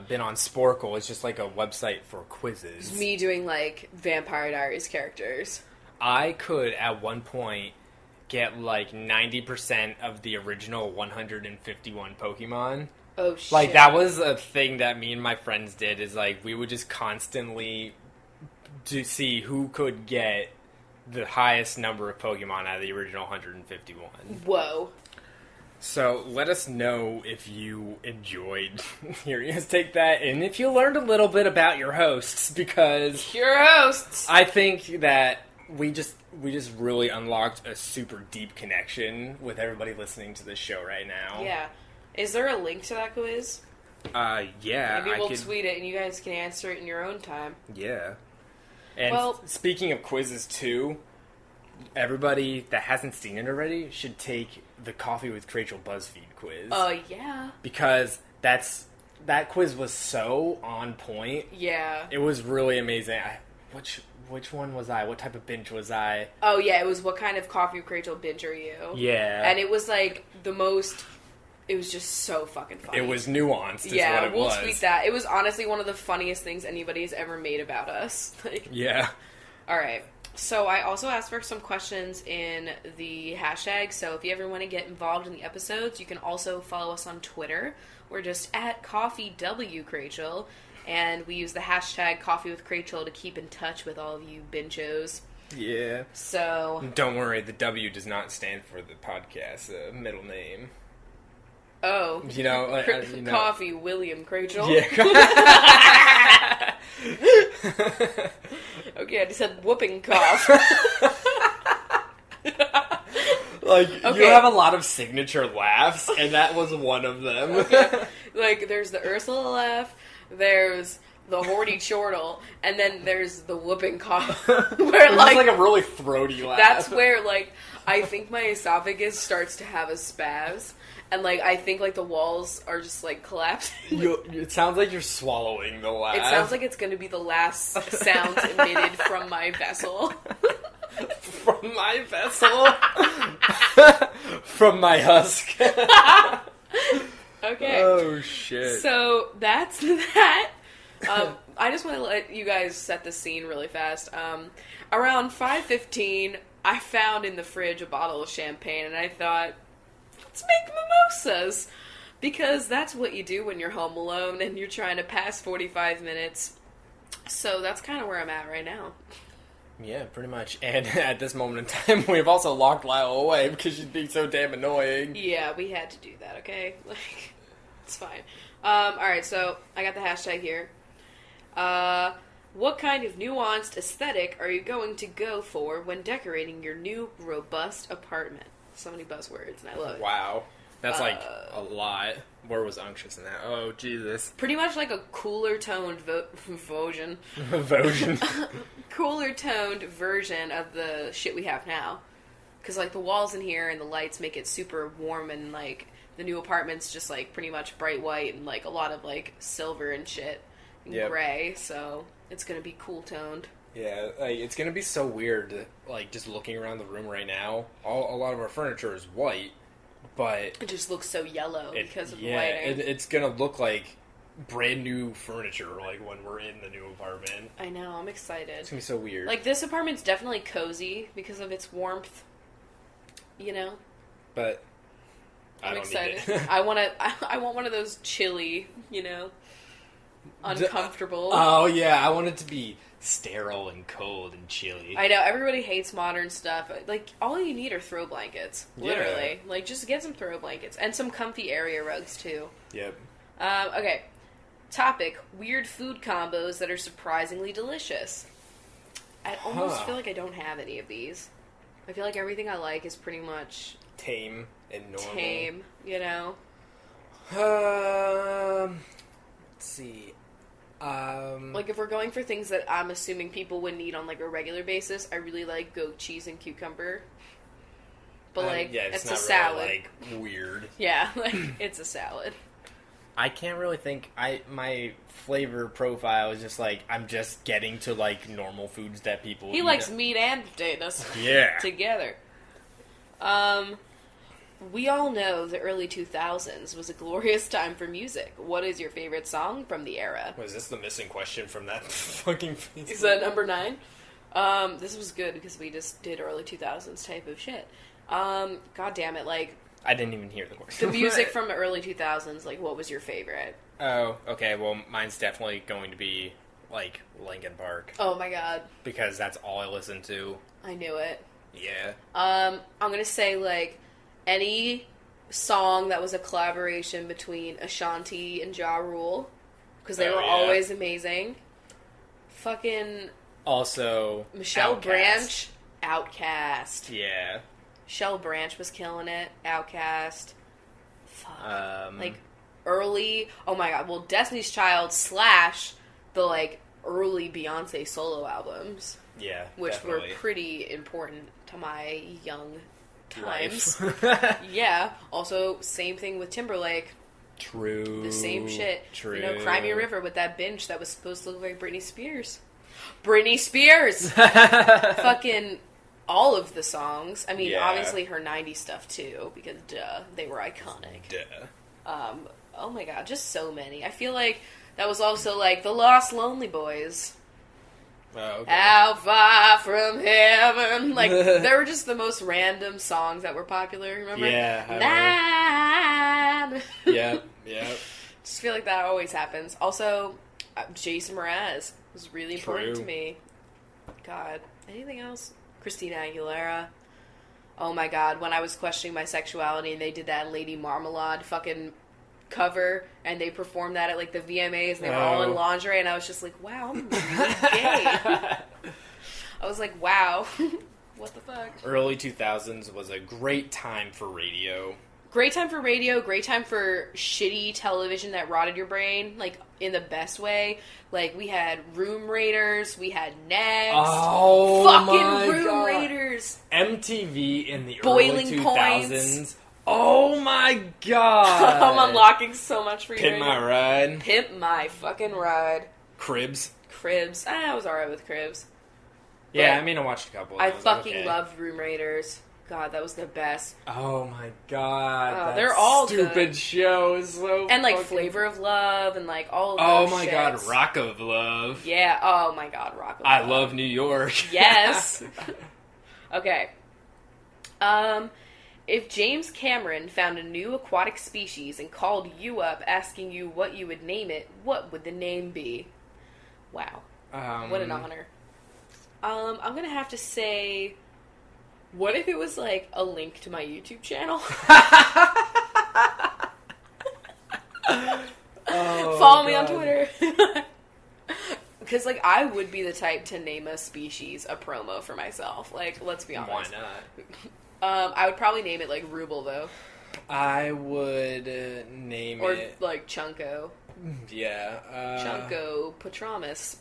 been on Sporkle, it's just like a website for quizzes. Me doing, like, Vampire Diaries characters. I could, at one point, get, like, 90% of the original 151 Pokemon. Oh, shit. Like, that was a thing that me and my friends did, is, like, we would just constantly to see who could get the highest number of Pokemon out of the original 151. Whoa. So, let us know if you enjoyed hearing us take that, and if you learned a little bit about your hosts, because Your hosts! I think that we just really unlocked a super deep connection with everybody listening to this show right now. Yeah. Is there a link to that quiz? Yeah. Maybe we'll tweet it and you guys can answer it in your own time. Yeah. And Well- speaking of quizzes too, everybody that hasn't seen it already should take the Coffee with Crachel BuzzFeed quiz. Yeah. Because that quiz was so on point. Yeah. It was really amazing. which one was I? What type of binge was I? Oh, yeah, it was what kind of Coffee with Rachel binge are you? Yeah. And it was, like, the most... It was just so fucking funny. It was nuanced, is what it was. Yeah, we'll tweet that. It was honestly one of the funniest things anybody's ever made about us. Like, yeah. Alright. So I also asked for some questions in the hashtag, so if you ever want to get involved in the episodes, you can also follow us on Twitter. We're just at CoffeeWithChrachel, and we use the hashtag CoffeeWithChrachel to keep in touch with all of you binchos. Yeah. So... Don't worry, the W does not stand for the podcast middle name. Oh. You know, Coffee William Crachel. Yeah. Okay, I just said whooping cough. Like, you have a lot of signature laughs, and that was one of them. Okay. Like, there's the Ursula laugh, there's the horty chortle, and then there's the whooping cough. Where, like a really throaty laugh. That's where, like, I think my esophagus starts to have a spaz. And, like, I think, like, the walls are just, like, collapsing. It sounds like you're swallowing the laugh. It sounds like it's going to be the last sound emitted from my vessel. From my vessel? From my husk. Okay. Oh, shit. So, that's that. I just want to let you guys set the scene really fast. Around 5:15, I found in the fridge a bottle of champagne, and I thought... Let's make mimosas! Because that's what you do when you're home alone and you're trying to pass 45 minutes. So that's kind of where I'm at right now. Yeah, pretty much. And at this moment in time, we've also locked Lyle away because she's being so damn annoying. Yeah, we had to do that, okay? Like, it's fine. Alright, so I got the hashtag here. What kind of nuanced aesthetic are you going to go for when decorating your new, robust apartment? So many buzzwords, and I love it. Wow. That's like a lot. Where was unctuous in that? Oh, Jesus. Pretty much like a cooler toned version. Cooler toned version of the shit we have now. Because, like, the walls in here and the lights make it super warm, and, like, the new apartment's just, like, pretty much bright white and, like, a lot of, like, silver and shit and gray. So it's gonna be cool toned. Yeah, like, it's gonna be so weird, like, just looking around the room right now. A lot of our furniture is white, but... It just looks so yellow because of the lighting. It's gonna look like brand new furniture, like, when we're in the new apartment. I know, I'm excited. It's gonna be so weird. Like, this apartment's definitely cozy because of its warmth, you know? But... I'm excited. I want one of those chilly, you know, uncomfortable. Oh, yeah, I want it to be... sterile and cold and chilly. I know, everybody hates modern stuff. Like, all you need are throw blankets. Literally. Yeah. Like, just get some throw blankets. And some comfy area rugs, too. Yep. Okay. Topic. Weird food combos that are surprisingly delicious. I almost feel like I don't have any of these. I feel like everything I like is pretty much... tame and normal. Tame, you know? Let's see... like, if we're going for things that I'm assuming people would need on, like, a regular basis, I really like goat cheese and cucumber. But, like, it's a salad. Really, like, weird. Yeah, like, it's a salad. I can't really think... my flavor profile is just, like, I'm just getting to, like, normal foods that people eat. He likes meat and potatoes. Yeah. Together. We all know the early 2000s was a glorious time for music. What is your favorite song from the era? Was this the missing question from that fucking Facebook? Is that number 9? This was good because we just did early 2000s type of shit. God damn it, like... I didn't even hear the question. The music from the early 2000s, like, what was your favorite? Oh, okay, well, mine's definitely going to be, like, Linkin Park. Oh my god. Because that's all I listen to. I knew it. Yeah. I'm gonna say, like... any song that was a collaboration between Ashanti and Ja Rule, because they were always amazing. Fucking... Also, Michelle Outkast. Branch, Outkast. Yeah. Michelle Branch was killing it. Outkast. Fuck. Like, early... Oh my god, well, Destiny's Child / the, like, early Beyonce solo albums. Yeah, which definitely. were pretty important to my young... times. Life. Yeah. Also, same thing with Timberlake. True. The same shit. True. You know, Cry Me a River with that binge that was supposed to look like Britney Spears. Britney Spears. Fucking all of the songs. I mean, obviously her 90s stuff too, because they were iconic. Oh my god, just so many. I feel like that was also like the Lost Lonely Boys. Oh, okay. How far from heaven. Like, they were just the most random songs that were popular, remember? Yeah. Yep. Just feel like that always happens. Also, Jason Mraz was really important to me. God. Anything else? Christina Aguilera. Oh my god, when I was questioning my sexuality and they did that Lady Marmalade fucking cover and they performed that at like the VMAs and they were all in lingerie and I was just like, wow, I'm really gay. I was like, wow. What the fuck? Early 2000s was a great time for radio. Great time for radio, great time for shitty television that rotted your brain, like, in the best way. Like, we had Room Raiders, we had Next. Oh, fucking Room Raiders. MTV in the Boiling early 2000s. Points. Oh my god. I'm unlocking so much for you. Pimp My Ride. Pimp My fucking Ride. Cribs. I was alright with Cribs. Yeah, I mean, I watched a couple of those. I fucking loved Room Raiders. God, that was the best. Oh my god. They're all stupid good. show is so and like fucking... Flavor of Love and like all of Oh those my shits. god, Rock of Love. Yeah, oh my god, Rock of Love. I love New York. Yes. Okay. If James Cameron found a new aquatic species and called you up asking you what you would name it, what would the name be? Wow. What an honor. I'm gonna have to say, what if it was like a link to my YouTube channel? Follow me on Twitter. Because, like, I would be the type to name a species a promo for myself. Like, let's be honest. Why not? I would probably name it, like, Ruble, though. I would name or, it... Or, like, Chunko. Yeah. Chunko Patramus.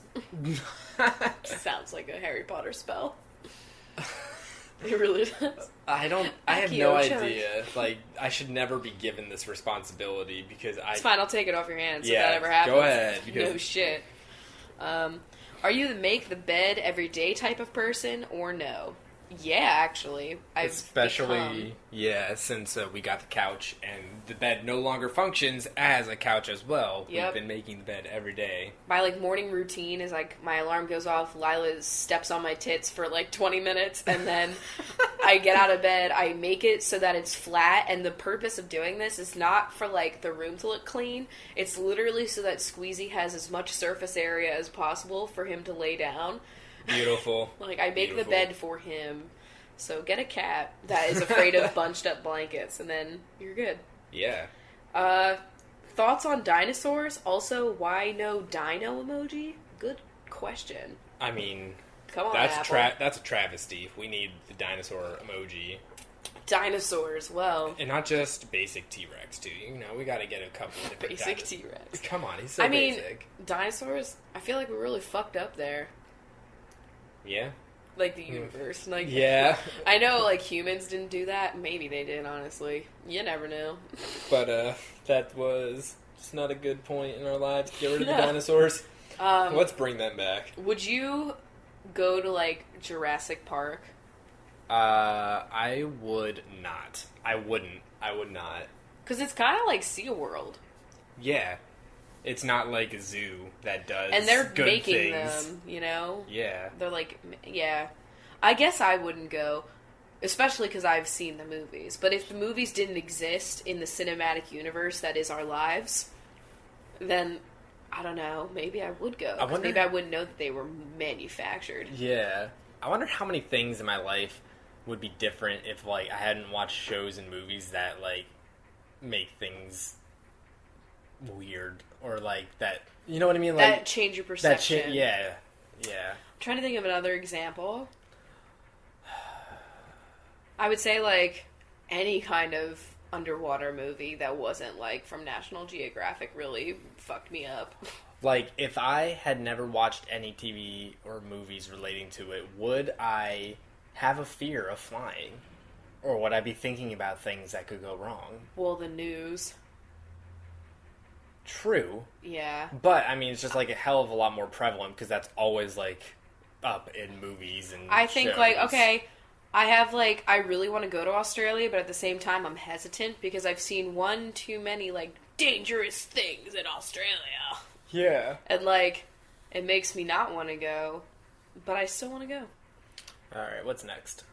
Sounds like a Harry Potter spell. It really does. I have no idea. Like, I should never be given this responsibility because It's fine, I'll take it off your hands if that ever happens. Go ahead. Because... No shit. Are you the make the bed every day type of person or no? Yeah, actually. Especially, since we got the couch and the bed no longer functions as a couch as well. Yep. We've been making the bed every day. My, like, morning routine is, like, my alarm goes off, Lila steps on my tits for, like, 20 minutes, and then I get out of bed, I make it so that it's flat, and the purpose of doing this is not for, like, the room to look clean. It's literally so that Squeezy has as much surface area as possible for him to lay down. Beautiful. Like, I make the bed for him. So get a cat that is afraid of bunched up blankets, and then you're good. Yeah. Thoughts on dinosaurs? Also, why no dino emoji? Good question. I mean, come on, that's Apple. That's a travesty. We need the dinosaur emoji. Dinosaurs, well. And not just basic T-Rex, too. You know, we gotta get a couple of different Basic T-Rex. Come on, he's so basic. I mean, dinosaurs, I feel like we really fucked up there. Yeah? Like, the universe. Like, yeah. I know, like, humans didn't do that. Maybe they did, honestly. You never know. But, that was just not a good point in our lives. Get rid of the dinosaurs. Let's bring them back. Would you go to, like, Jurassic Park? I would not. I wouldn't. I would not. Because it's kind of like SeaWorld. Yeah. It's not like a zoo that does and they're good making things. them, you know? Yeah. They're like, yeah. I guess I wouldn't go, especially because I've seen the movies. But if the movies didn't exist in the cinematic universe that is our lives, then, I don't know, maybe I would go. Maybe I wouldn't know that they were manufactured. Yeah. I wonder how many things in my life would be different if, like, I hadn't watched shows and movies that, like, make things weird. Or, like, that... You know what I mean? Like, that change your perception. Yeah. I'm trying to think of another example. I would say, like, any kind of underwater movie that wasn't, like, from National Geographic really fucked me up. Like, if I had never watched any TV or movies relating to it, would I have a fear of flying? Or would I be thinking about things that could go wrong? Well, the news. true. Yeah. But, I mean, it's just, like, a hell of a lot more prevalent, because that's always, like, up in movies and I think, shows. like, okay, I have, like, I really want to go to Australia, but at the same time, I'm hesitant, because I've seen one too many, like, dangerous things in Australia. Yeah. And, like, it makes me not want to go, but I still want to go. Alright, what's next?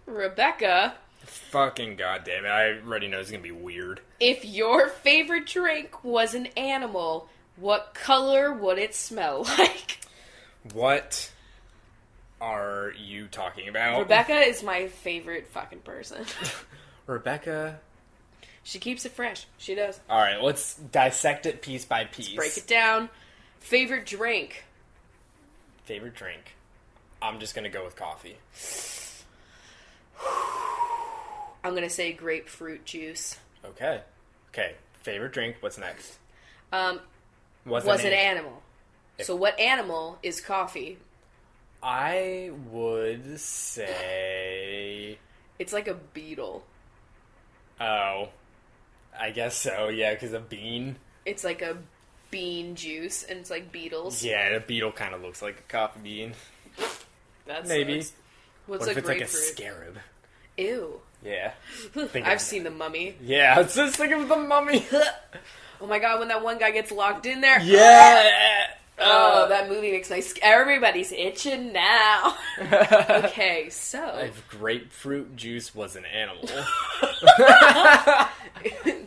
Rebecca. Fucking goddamn it. I already know it's gonna be weird. If your favorite drink was an animal, what color would it smell like? What are you talking about? Rebecca is my favorite fucking person. Rebecca? She keeps it fresh. She does. Alright, let's dissect it piece by piece. Let's break it down. Favorite drink? Favorite drink? I'm just gonna go with coffee. I'm gonna say grapefruit juice. Okay. Okay. Favorite drink, what's next? Was an animal. So what animal is coffee? I would say... It's like a beetle. Oh. I guess so, yeah, because a bean. It's like a bean juice, and it's like beetles. Yeah, a beetle kind of looks like a coffee bean. That's maybe. Nice. What's What if a it's like a grapefruit? scarab? Ew. Yeah. I've seen The Mummy. Yeah, I was just thinking of the mummy. Oh my god, when that one guy gets locked in there. Yeah! Oh, that movie makes my... Everybody's itching now. Okay, so... If grapefruit juice was an animal.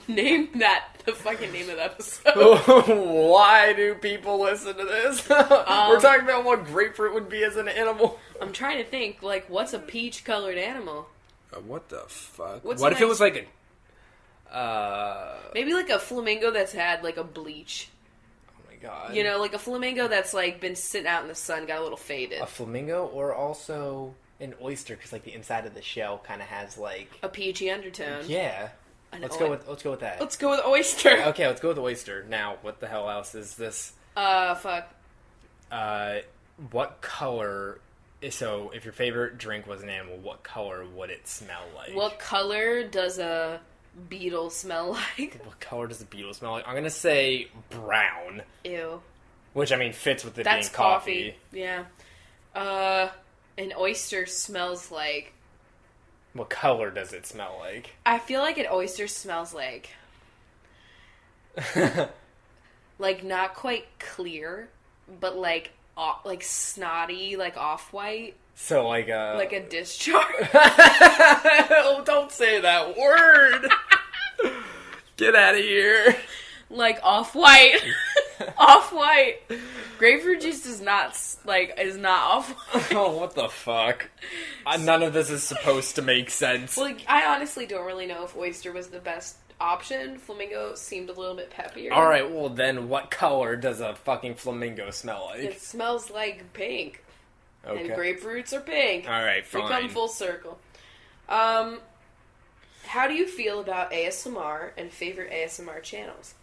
Name that the fucking name of the episode. Why do people listen to this? We're talking about what grapefruit would be as an animal. I'm trying to think, like, what's a peach-colored animal? What the fuck? What's what if it nice- was like a... Maybe like a flamingo that's had, like, a bleach. Oh my god. You know, like a flamingo that's, like, been sitting out in the sun, got a little faded. A flamingo or also an oyster, because like the inside of the shell kind of has like... A peachy undertone. Yeah. Let's go with that. Let's go with oyster. Okay, let's go with oyster. Now, what the hell else is this? Fuck. What color... So, if your favorite drink was an animal, what color would it smell like? What color does a beetle smell like? What color does a beetle smell like? I'm gonna say brown. Ew. Which, I mean, fits with it That's being coffee. Yeah. An oyster smells like... What color does it smell like? I feel like an oyster smells like... like, not quite clear, but like snotty, like off-white. So, like a... Like a discharge. Oh, don't say that word! Get out of here! Like off-white. Off-white. Grapefruit juice is not off-white. Oh, what the fuck? None of this is supposed to make sense. Like, I honestly don't really know if oyster was the best option. Flamingo seemed a little bit peppier. Alright, well then, what color does a fucking flamingo smell like? It smells like pink. Okay. And grapefruits are pink. Alright, fine. We come full circle. How do you feel about ASMR and favorite ASMR channels?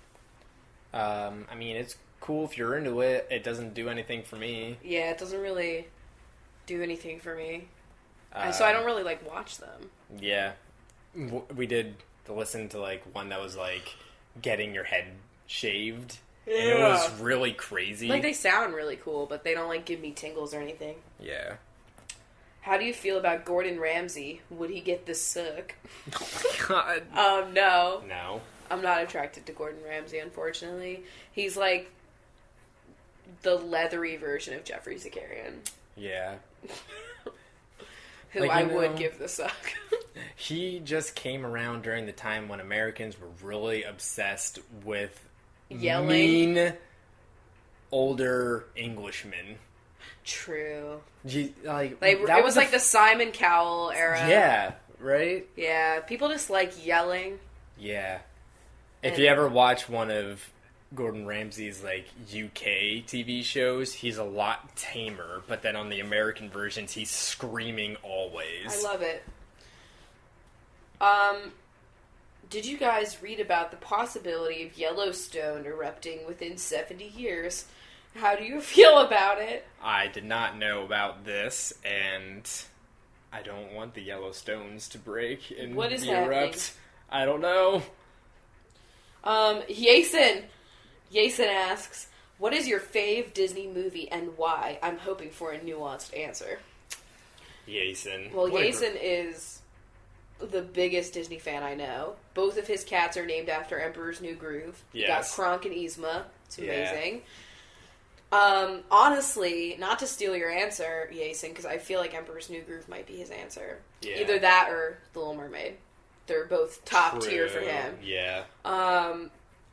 I mean, it's cool if you're into it. It doesn't do anything for me. Yeah, it doesn't really do anything for me. So I don't really, like, watch them. Yeah. We did listen to, like, one that was, like, getting your head shaved. Yeah. And it was really crazy. Like, they sound really cool, but they don't, like, give me tingles or anything. Yeah. How do you feel about Gordon Ramsay? Would he get the suck? Oh my god. No. No. I'm not attracted to Gordon Ramsay, unfortunately. He's like the leathery version of Jeffrey Zakarian. Yeah. Who like, I would give the suck. He just came around during the time when Americans were really obsessed with Yelling. mean older Englishmen. True. Like it was like the Simon Cowell era. Yeah, right? Yeah, people just like yelling. Yeah. If you ever watch one of Gordon Ramsay's like UK TV shows, he's a lot tamer, but then on the American versions he's screaming always. I love it. Did you guys read about the possibility of Yellowstone erupting within 70 years? How do you feel about it? I did not know about this, and I don't want the Yellowstones to break and What is erupt. happening? I don't know. Jason, Yason asks, what is your fave Disney movie and why? I'm hoping for a nuanced answer. Yason. Well, Yason is the biggest Disney fan I know. Both of his cats are named after Emperor's New Groove. Yes. You got Kronk and Yzma. It's amazing. Honestly, not to steal your answer, Yason, because I feel like Emperor's New Groove might be his answer. Yeah. Either that or The Little Mermaid. They're both top tier for him. Yeah.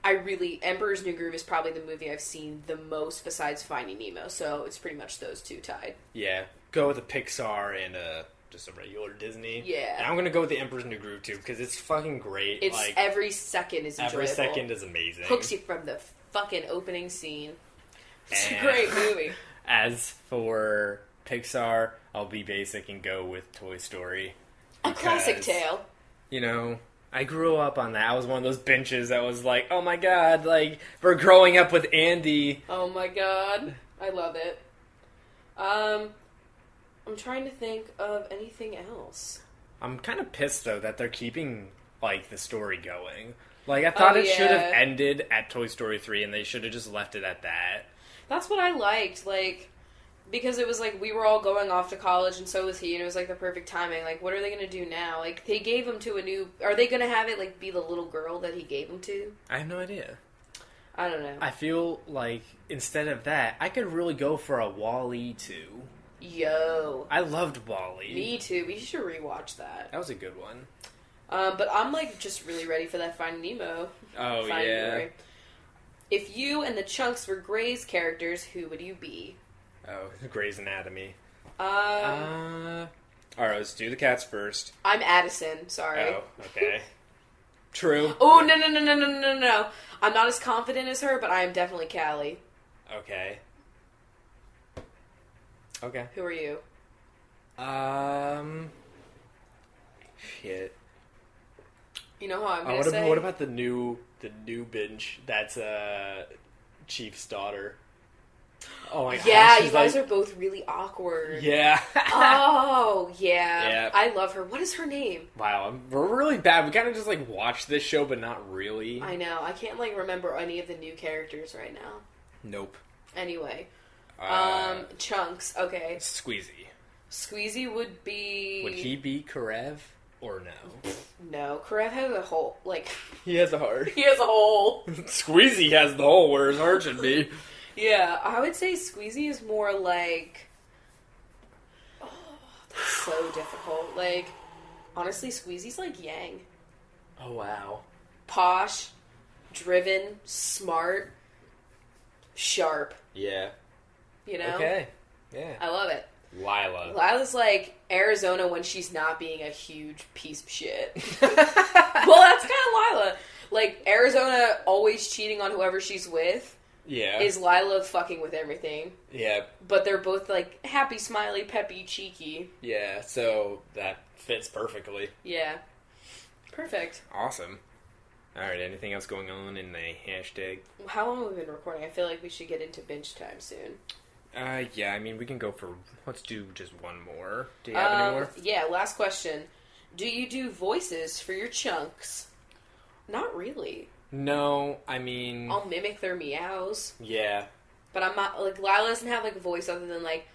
Emperor's New Groove is probably the movie I've seen the most besides Finding Nemo, so it's pretty much those two tied. Yeah. Go with a Pixar and just a regular Disney. Yeah. And I'm going to go with the Emperor's New Groove, too, because it's fucking great. It's like, every second is enjoyable. Every second is amazing. Hooks you from the fucking opening scene. It's a great movie. As for Pixar, I'll be basic and go with Toy Story. A classic tale. You know, I grew up on that. I was one of those benches that was like, oh my god, like, we're growing up with Andy. Oh my god. I love it. I'm trying to think of anything else. I'm kind of pissed, though, that they're keeping, like, the story going. Like, I thought it should have ended at Toy Story 3, and they should have just left it at that. That's what I liked, like, because it was like we were all going off to college, and so was he, and it was like the perfect timing. Like, what are they going to do now? Like, they gave him to a new... Are they going to have it, like, be the little girl that he gave him to? I have no idea. I don't know. I feel like, instead of that, I could really go for a WALL-E 2. Yo. I loved WALL-E. Me too. We should rewatch that. That was a good one. But I'm, like, just really ready for that Finding Nemo. Oh, yeah. If you and the Chunks were Grey's characters, who would you be? Oh, Grey's Anatomy. Alright, let's do the cats first. I'm Addison, sorry. Oh, okay. True. Oh, no. I'm not as confident as her, but I am definitely Callie. Okay. Okay. Who are you? Shit. You know how I'm gonna say? What about the new binge? That's Chief's daughter. Oh my god. Yeah, you guys are both really awkward. Yeah. Oh, yeah. Yeah. I love her. What is her name? Wow, we're really bad. We kind of just like watched this show, but not really. I know. I can't like remember any of the new characters right now. Nope. Anyway. Chunks. Okay. Squeezy. Squeezy would be... Would he be Karev or no? No. Karev has a hole. Like... He has a heart. He has a hole. Squeezy has the hole where his heart should be. Yeah, I would say Squeezy is more like... Oh, that's so difficult. Like, honestly, Squeezy's like Yang. Oh, wow. Posh, driven, smart, sharp. Yeah. You know? Okay. Yeah. I love it. Lila's like Arizona when she's not being a huge piece of shit. Well, that's kind of Lila. Like, Arizona always cheating on whoever she's with. Yeah. Is Lila fucking with everything. Yeah. But they're both, like, happy, smiley, peppy, cheeky. Yeah, so that fits perfectly. Yeah. Perfect. Awesome. Alright, anything else going on in the hashtag? How long have we been recording? I feel like we should get into binge time soon. Yeah, I mean, we can go for... Let's do just one more. Do you have any more? Yeah, last question. Do you do voices for your chunks? Not really. No, I mean... I'll mimic their meows. Yeah. But I'm not... Like, Lila doesn't have, like, a voice other than, like...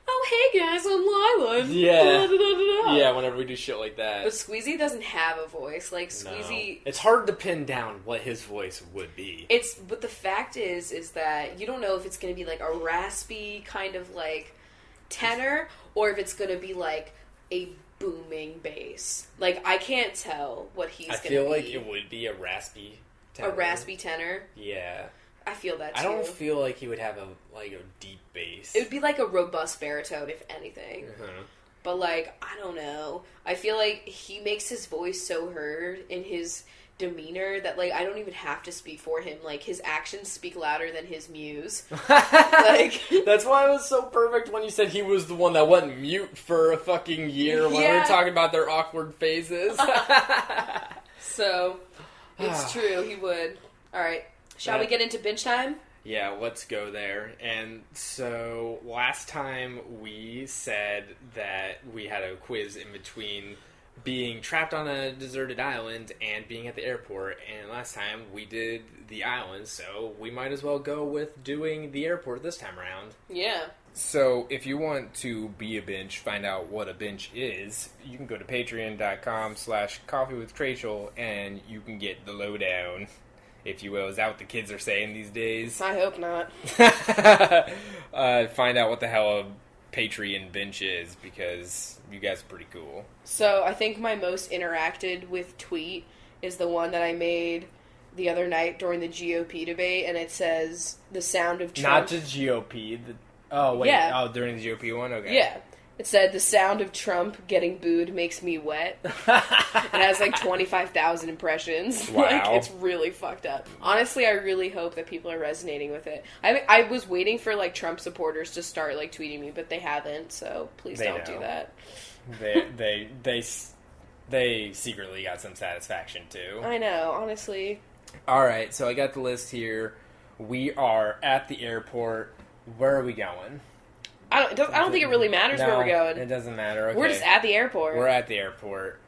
Oh, hey, guys, I'm Lila. Yeah. Da, da, da, da, da. Yeah, whenever we do shit like that. But Squeezy doesn't have a voice. Like, Squeezy... No. It's hard to pin down what his voice would be. But the fact is that you don't know if it's going to be, like, a raspy kind of, like, tenor, or if it's going to be, like, a booming bass. Like, I can't tell what he's going to be. I feel like it would be a raspy tenor. A raspy tenor? Yeah. I feel that, too. I don't feel like he would have a deep bass. It would be, like, a robust baritone, if anything. Uh-huh. But, like, I don't know. I feel like he makes his voice so heard in his demeanor that, like, I don't even have to speak for him. Like, his actions speak louder than his muse. Like... That's why it was so perfect when you said he was the one that went mute for a fucking year when we were talking about their awkward phases. So, it's true, he would. Alright, shall we get into binge time? Yeah, let's go there. And so, last time we said that we had a quiz in between being trapped on a deserted island and being at the airport. And last time we did the island, so we might as well go with doing the airport this time around. Yeah. So if you want to be a bench, find out what a bench is, you can go to patreon.com/CoffeeWithChrachel and you can get the lowdown, if you will. Is that what the kids are saying these days? I hope not. Find out what the hell a Patreon bench is, because you guys are pretty cool. So I think my most interacted with tweet is the one that I made the other night during the GOP debate, and it says the sound of Trump. Not just GOP. Oh, wait. Yeah. Oh, during the GOP one? Okay. Yeah. It said, the sound of Trump getting booed makes me wet. It has like 25,000 impressions. Wow. Like, it's really fucked up. Honestly, I really hope that people are resonating with it. I was waiting for like Trump supporters to start like tweeting me, but they haven't, so please don't do that. They secretly got some satisfaction too. I know, honestly. Alright, so I got the list here. We are at the airport. Where are we going? I don't think it really matters where we're going. It doesn't matter. Okay. We're just at the airport. We're at the airport.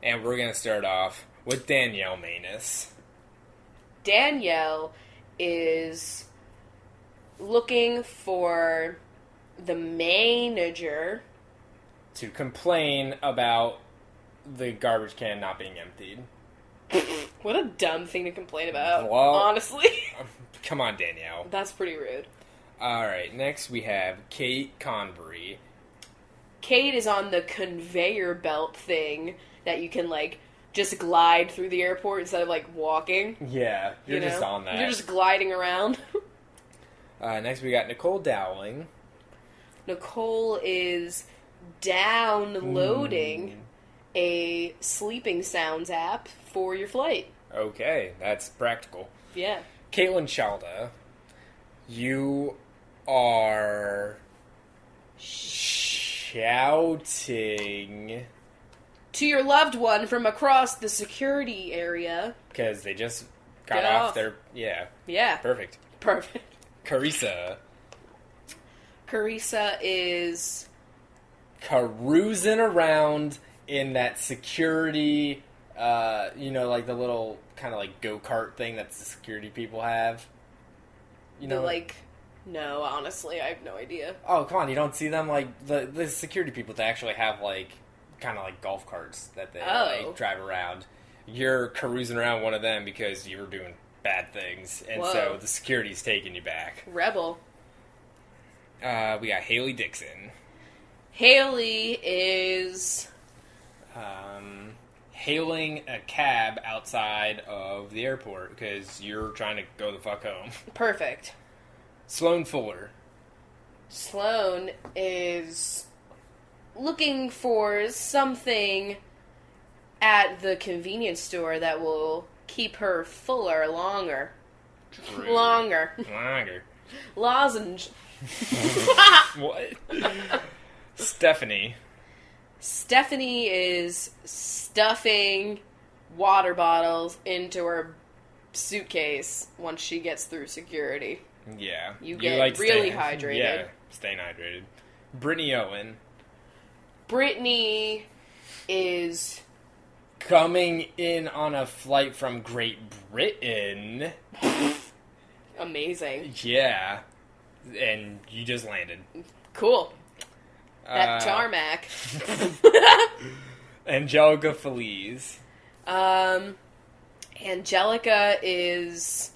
And we're going to start off with Danielle Manus. Danielle is looking for the manager to complain about the garbage can not being emptied. What a dumb thing to complain about, well, honestly. Come on, Danielle. That's pretty rude. Alright, next we have Kate Convery. Kate is on the conveyor belt thing that you can, like, just glide through the airport instead of, like, walking. Yeah, you're just on that. You're just gliding around. Next we got Nicole Dowling. Nicole is downloading a sleeping sounds app for your flight. Okay, that's practical. Yeah. Caitlin Shalda, you are shouting to your loved one from across the security area. Because they just got off their... Yeah. Yeah. Perfect. Carissa. Carissa is... carousing around in that security, like the little kind of like go-kart thing that the security people have. You know, no, honestly, I have no idea. Oh, come on, you don't see them? Like, the security people, they actually have, like, kind of like golf carts that they, like, drive around. You're carousing around one of them because you were doing bad things, and so the security's taking you back. Rebel. We got Haley Dixon. Haley is... hailing a cab outside of the airport because you're trying to go the fuck home. Perfect. Sloan Fuller. Sloan is looking for something at the convenience store that will keep her fuller longer. True. Longer. Lozenge. What? Stephanie. Stephanie is stuffing water bottles into her suitcase once she gets through security. Yeah. You get really hydrated. Yeah, staying hydrated. Brittany Owen. Brittany is... coming in on a flight from Great Britain. Amazing. Yeah. And you just landed. Cool. That tarmac. Angelica Feliz. Angelica is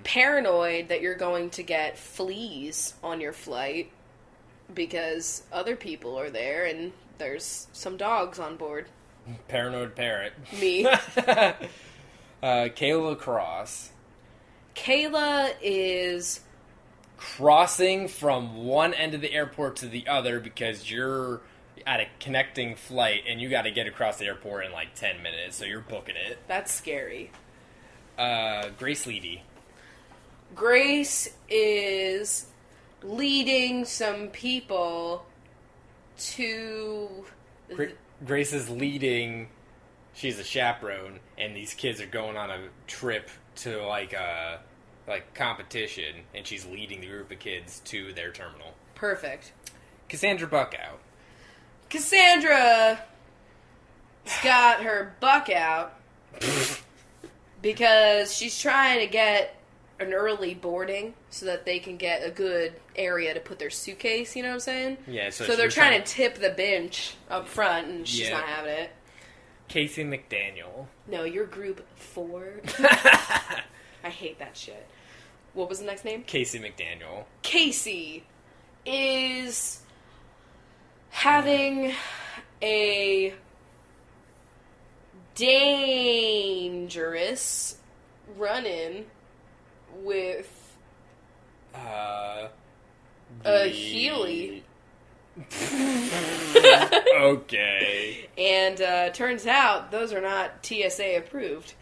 paranoid that you're going to get fleas on your flight because other people are there and there's some dogs on board. Paranoid parrot. Me. Kayla Cross. Kayla is... crossing from one end of the airport to the other because you're at a connecting flight and you got to get across the airport in like 10 minutes, so you're booking it. That's scary. Grace Leedy. Grace is leading some people to... Grace is leading... She's a chaperone, and these kids are going on a trip to like competition, and she's leading the group of kids to their terminal. Perfect. Cassandra Buckout. Cassandra's got her buck out because she's trying to get an early boarding so that they can get a good area to put their suitcase, you know what I'm saying? Yeah, so they're trying to tip the bench up front, and she's not having it. Casey McDaniel. No, you're group 4. I hate that shit. What was the next name? Casey McDaniel. Casey is having a dangerous run-in with a Healy. Okay. And turns out those are not TSA approved.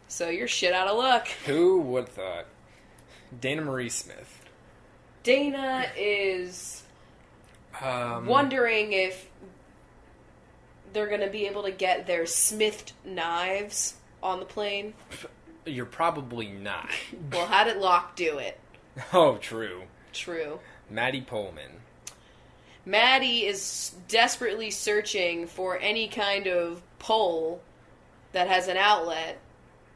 So you're shit out of luck. Who would have thought? Dana Marie Smith. Dana is wondering if they're going to be able to get their smithed knives on the plane. You're probably not. Well, how did Locke do it? Oh, true. True. Maddie Pullman. Maddie is desperately searching for any kind of pole that has an outlet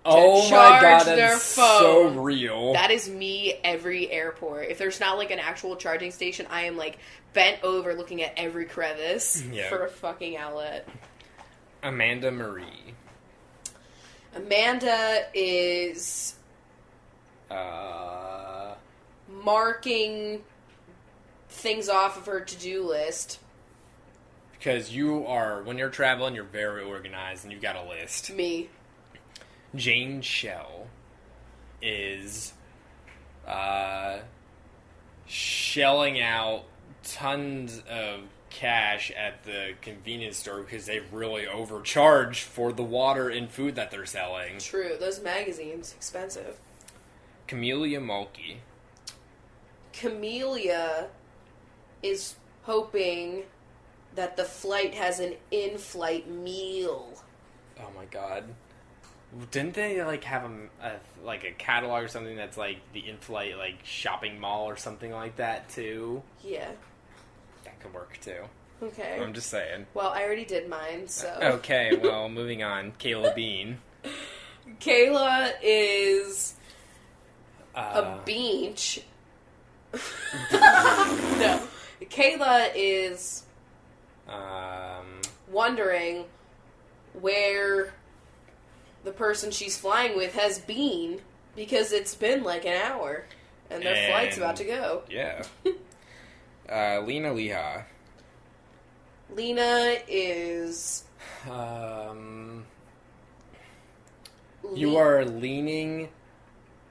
to oh charge my god, their that's phone. so real. That is me every airport. If there's not like an actual charging station, I am like bent over looking at every crevice for a fucking outlet. Amanda Marie. Amanda is marking things off of her to-do list. Because you are, when you're traveling, you're very organized and you've got a list. Me. Jane Shell is shelling out tons of cash at the convenience store because they've really overcharged for the water and food that they're selling. True. Those magazines, expensive. Camellia Mulkey. Camellia is hoping that the flight has an in-flight meal. Oh my god. Didn't they like have a catalog or something that's like the in-flight like shopping mall or something like that too? Yeah. That could work too. Okay. I'm just saying. Well, I already did mine, so. Okay, well, moving on. Kayla Bean. Kayla is a beach. No. Kayla is wondering where the person she's flying with has been because it's been like an hour and their flight's about to go. Yeah. Lena Leha. Lena is... you are leaning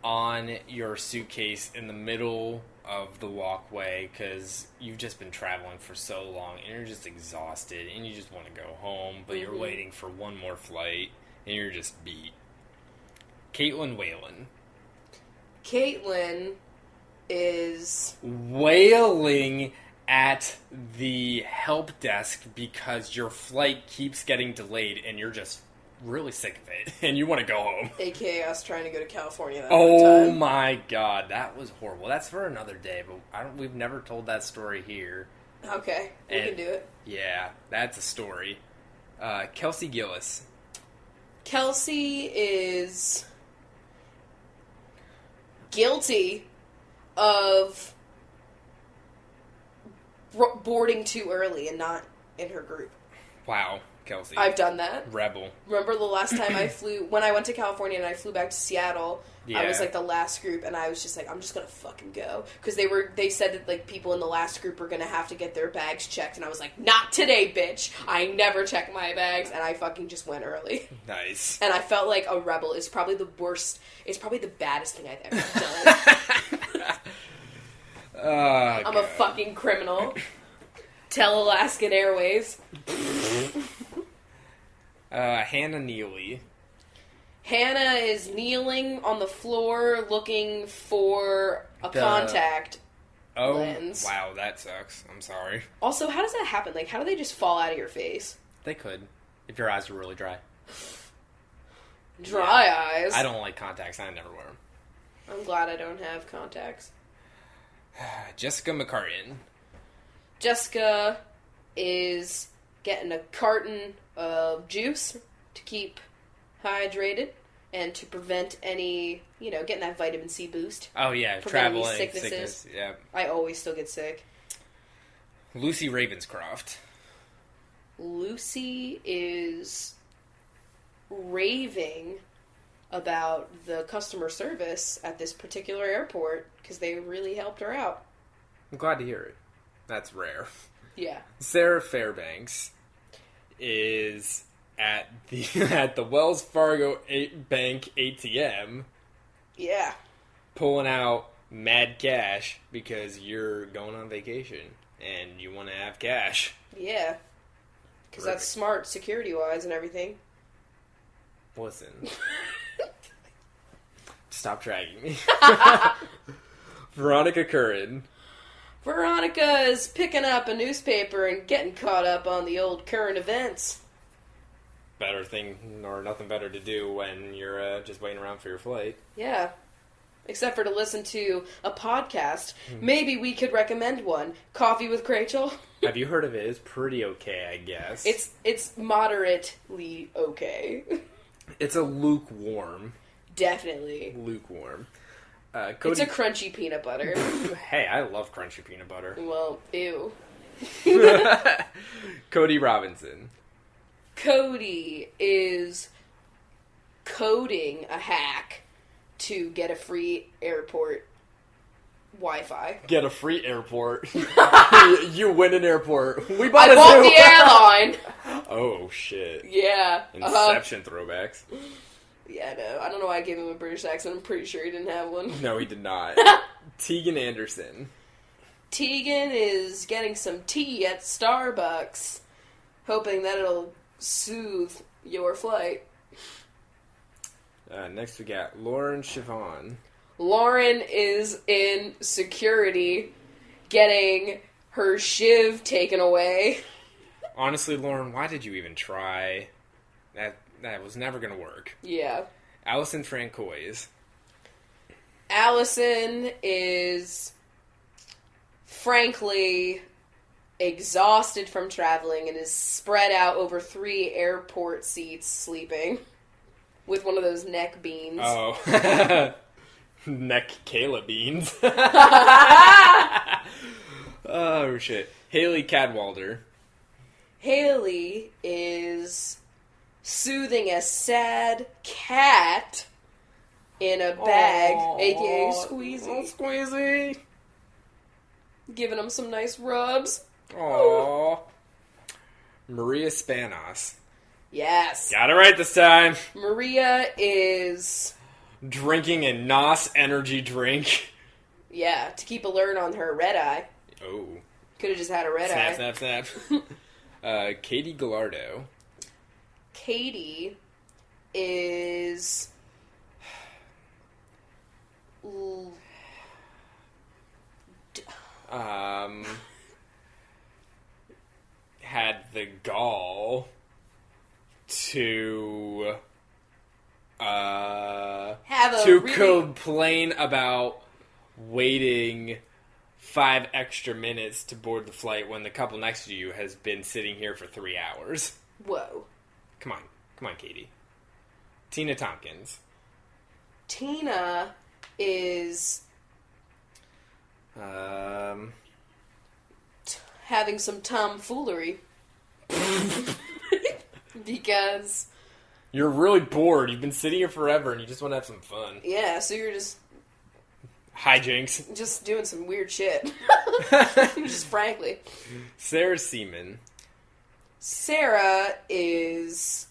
on your suitcase in the middle of the walkway because you've just been traveling for so long and you're just exhausted and you just want to go home, but you're waiting for one more flight and you're just beat. Caitlin Whalen. Caitlin is... wailing at the help desk because your flight keeps getting delayed and you're just really sick of it and you want to go home. AKA us trying to go to California that Oh time. my god, that was horrible. That's for another day, but we've never told that story here. Okay, we can do it. Yeah, that's a story. Kelsey Gillis. Kelsey is guilty of boarding too early and not in her group. Wow, Kelsey. I've done that. Rebel. Remember the last time when I went to California and I flew back to Seattle, yeah. I was like the last group and I was just like, I'm just gonna fucking go. Because they said that like people in the last group were gonna have to get their bags checked and I was like, not today, bitch. I never check my bags and I fucking just went early. Nice. And I felt like a rebel. It's probably the worst, it's probably the baddest thing I've ever done. I'm a fucking criminal. Tell Alaskan Airways. Hannah Neely. Hannah is kneeling on the floor looking for a contact lens. Wow, that sucks. I'm sorry. Also, how does that happen? Like, how do they just fall out of your face? They could, if your eyes were really dry. Dry eyes? I don't like contacts. I never wear them. I'm glad I don't have contacts. Jessica McCartan. Jessica is getting a carton of juice to keep hydrated and to prevent any, getting that vitamin C boost. Oh, yeah, Prevent traveling, any sicknesses. yeah. I always still get sick. Lucy Ravenscroft. Lucy is raving about the customer service at this particular airport because they really helped her out. I'm glad to hear it. That's rare. Yeah. Sarah Fairbanks is at the Wells Fargo Bank ATM. Yeah. Pulling out mad cash because you're going on vacation and you want to have cash. Yeah. Because that's smart security-wise and everything. Listen. Stop dragging me. Veronica Curran. Veronica is picking up a newspaper and getting caught up on the old current events. Better thing, or nothing better to do when you're just waiting around for your flight. Yeah. Except for to listen to a podcast. Maybe we could recommend one. Coffee with Crachel. Have you heard of it? It's pretty okay, I guess. It's moderately okay. It's a lukewarm. Definitely. Lukewarm. Cody... It's a crunchy peanut butter. Hey, I love crunchy peanut butter. Well, ew. Cody Robinson. Cody is coding a hack to get a free airport Wi-Fi. Get a free airport. You win an airport. We bought the airline. Oh, shit. Yeah. Inception throwbacks. Yeah, no. I don't know why I gave him a British accent. I'm pretty sure he didn't have one. No, he did not. Tegan Anderson. Tegan is getting some tea at Starbucks, hoping that it'll soothe your flight. Next we got Lauren Siobhan. Lauren is in security, getting her shiv taken away. Honestly, Lauren, why did you even try? That was never going to work. Yeah. Allison Francois. Allison is, frankly, exhausted from traveling and is spread out over 3 airport seats sleeping with one of those neck beans. Oh. Neck Kayla beans. Oh, shit. Haley Cadwalder. Haley is soothing a sad cat in a bag, aka Squeezy. Oh, Squeezy. Giving him some nice rubs. Aww. Maria Spanos. Yes. Got it right this time. Maria is drinking a NOS energy drink. Yeah, to keep alert on her red eye. Oh. Could have just had a red eye. Snap. Katie Gallardo. Katie is had the gall to complain about waiting 5 extra minutes to board the flight when the couple next to you has been sitting here for 3 hours. Whoa. Come on, Katie. Tina Tompkins. Tina is having some tomfoolery. Because you're really bored. You've been sitting here forever and you just want to have some fun. Yeah, so you're just hijinks. Just doing some weird shit. Just frankly. Sarah Seaman. Sarah is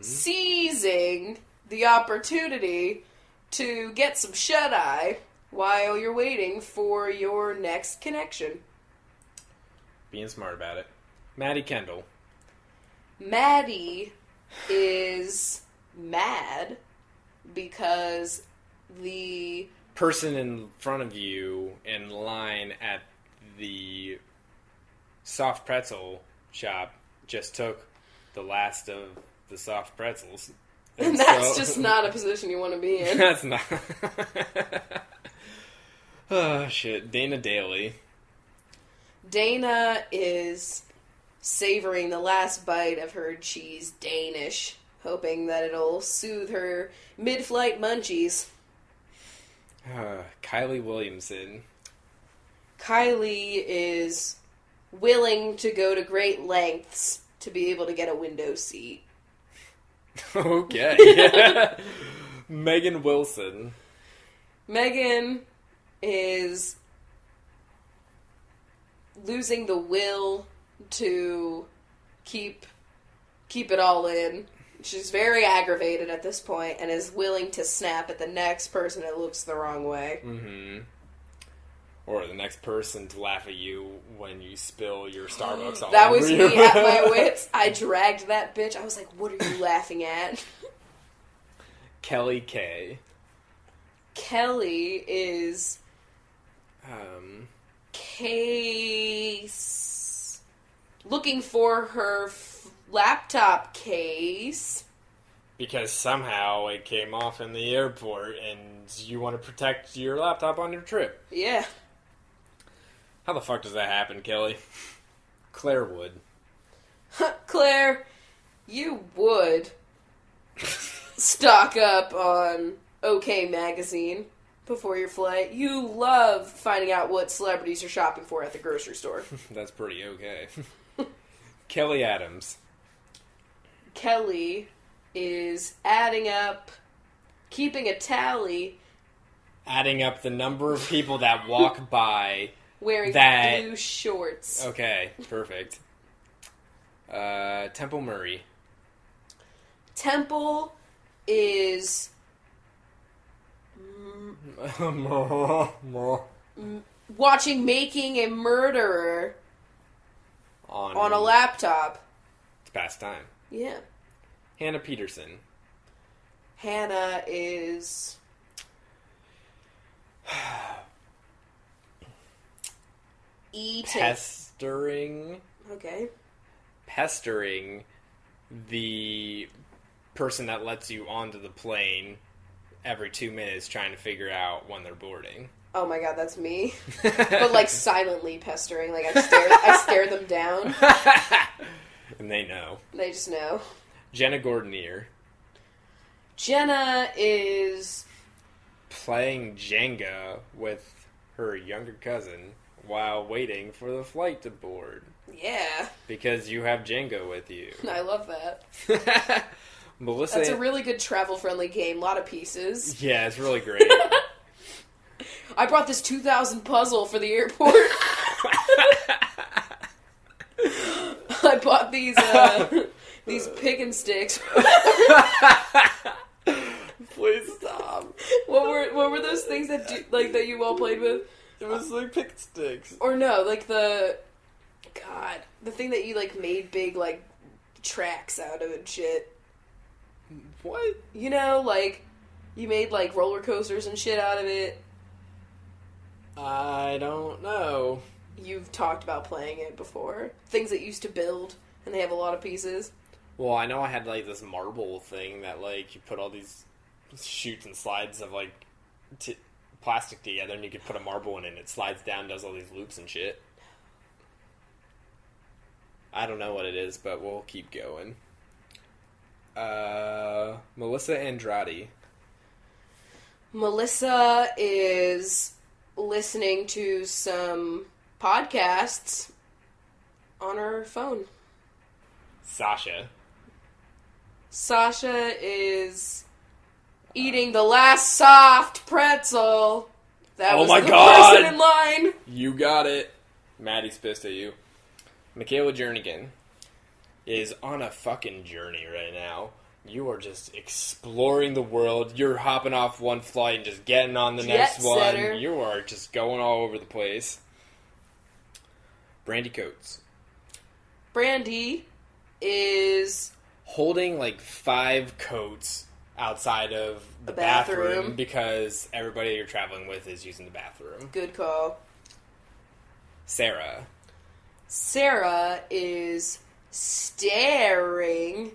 seizing the opportunity to get some shut-eye while you're waiting for your next connection. Being smart about it. Maddie Kendall. Maddie is mad because the person in front of you in line at the soft pretzel shop just took the last of the soft pretzels. And that's just not a position you want to be in. That's not. Oh, shit. Dana Daly. Dana is savoring the last bite of her cheese Danish, hoping that it'll soothe her mid-flight munchies. Kylie Williamson. Kylie is willing to go to great lengths to be able to get a window seat. Okay. Megan Wilson. Megan is losing the will to keep it all in. She's very aggravated at this point and is willing to snap at the next person that looks the wrong way. Mm-hmm. Or the next person to laugh at you when you spill your Starbucks all That over was you. me at my wits. I dragged that bitch. I was like, what are you laughing at? Kelly K. Kelly is... case... looking for her laptop case. Because somehow it came off in the airport and you want to protect your laptop on your trip. Yeah. How the fuck does that happen, Kelly? Claire would. Claire, you would stock up on OK Magazine before your flight. You love finding out what celebrities are shopping for at the grocery store. That's pretty okay. Kelly Adams. Kelly is adding up, keeping a tally. Adding up the number of people that walk by... Wearing blue shorts. Okay, perfect. Temple Murray. Temple is watching Making a Murderer on a laptop. It's past time. Yeah. Hannah Peterson. Hannah is... eating. Pestering the person that lets you onto the plane every 2 minutes trying to figure out when they're boarding. Oh my god, that's me. But like silently pestering. Like I stare them down. And they know. They just know. Jenna Gordonier. Jenna is... playing Jenga with her younger cousin while waiting for the flight to board. Yeah. Because you have Jenga with you. I love that. Melissa... That's a really good travel-friendly game. A lot of pieces. Yeah, it's really great. I brought this 2,000 puzzle for the airport. I bought these pick and sticks. Please stop. What were those things that that you all played with? It was like pick sticks. Or no, like the thing that you like made big like tracks out of and shit. What? You know, like you made like roller coasters and shit out of it. I don't know. You've talked about playing it before. Things that used to build and they have a lot of pieces. Well, I know I had like this marble thing that like you put all these chutes and slides of like plastic together and you could put a marble in it and it slides down, does all these loops and shit. I don't know what it is, but we'll keep going. Melissa Andrade. Melissa is listening to some podcasts on her phone. Sasha is eating the last soft pretzel. That was my the God! person in line. You got it. Maddie's pissed at you. Michaela Jernigan is on a fucking journey right now. You are just exploring the world. You're hopping off one flight and just getting on the next setter. one. You are just going all over the place. Brandy Coates. Brandy is holding like 5 coats outside of the bathroom bathroom because everybody you're traveling with is using the bathroom. Good call. Sarah is staring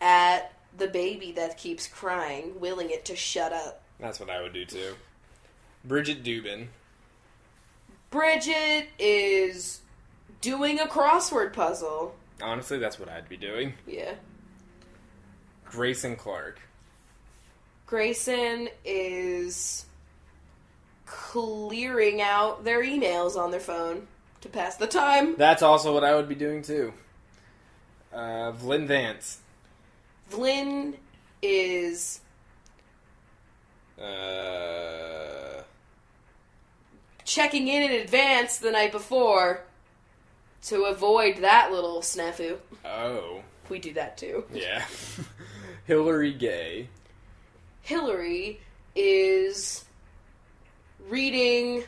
at the baby that keeps crying, willing it to shut up. That's what I would do too. Bridget Dubin. Bridget is Doing a crossword puzzle. Honestly, that's what I'd be doing. Yeah. Grayson Clark. Grayson is clearing out their emails on their phone to pass the time. That's also what I would be doing, too. Vlyn Vance. Vlyn is... checking in advance the night before to avoid that little snafu. Oh. We do that too. Yeah. Hillary Gay. Hillary is reading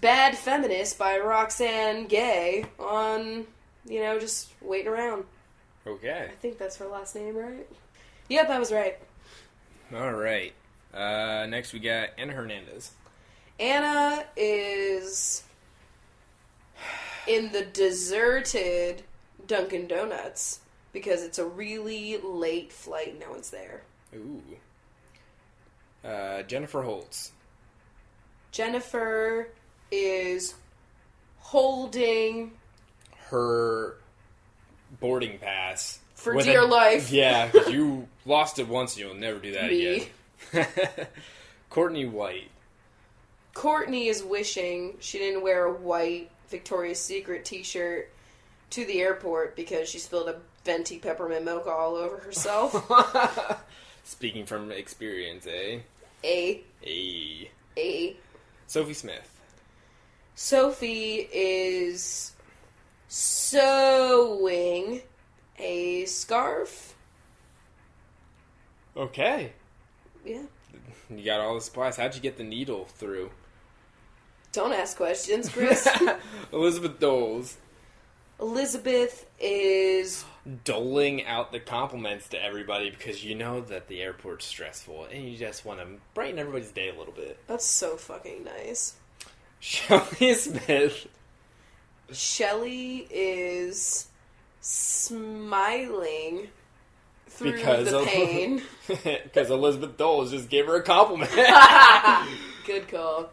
Bad Feminist by Roxane Gay on, just waiting around. Okay. I think that's her last name, right? Yep, I was right. Alright. Next we got Anna Hernandez. Anna is in the deserted Dunkin' Donuts because it's a really late flight and no one's there. Ooh. Jennifer Holtz. Jennifer is holding her boarding pass. For dear life. Yeah, because you lost it once and you'll never do that Me. again. Courtney White. Courtney is wishing she didn't wear a white Victoria's Secret t-shirt to the airport because she spilled a venti peppermint mocha all over herself. Speaking from experience, eh? A. Sophie Smith. Sophie is sewing a scarf. Okay. Yeah. You got all the supplies. How'd you get the needle through? Don't ask questions, Chris. Elizabeth Doles. Elizabeth is doling out the compliments to everybody because you know that the airport's stressful and you just want to brighten everybody's day a little bit. That's so fucking nice. Shelley Smith. Shelley is smiling through the pain. Because Elizabeth Doles just gave her a compliment. Good call.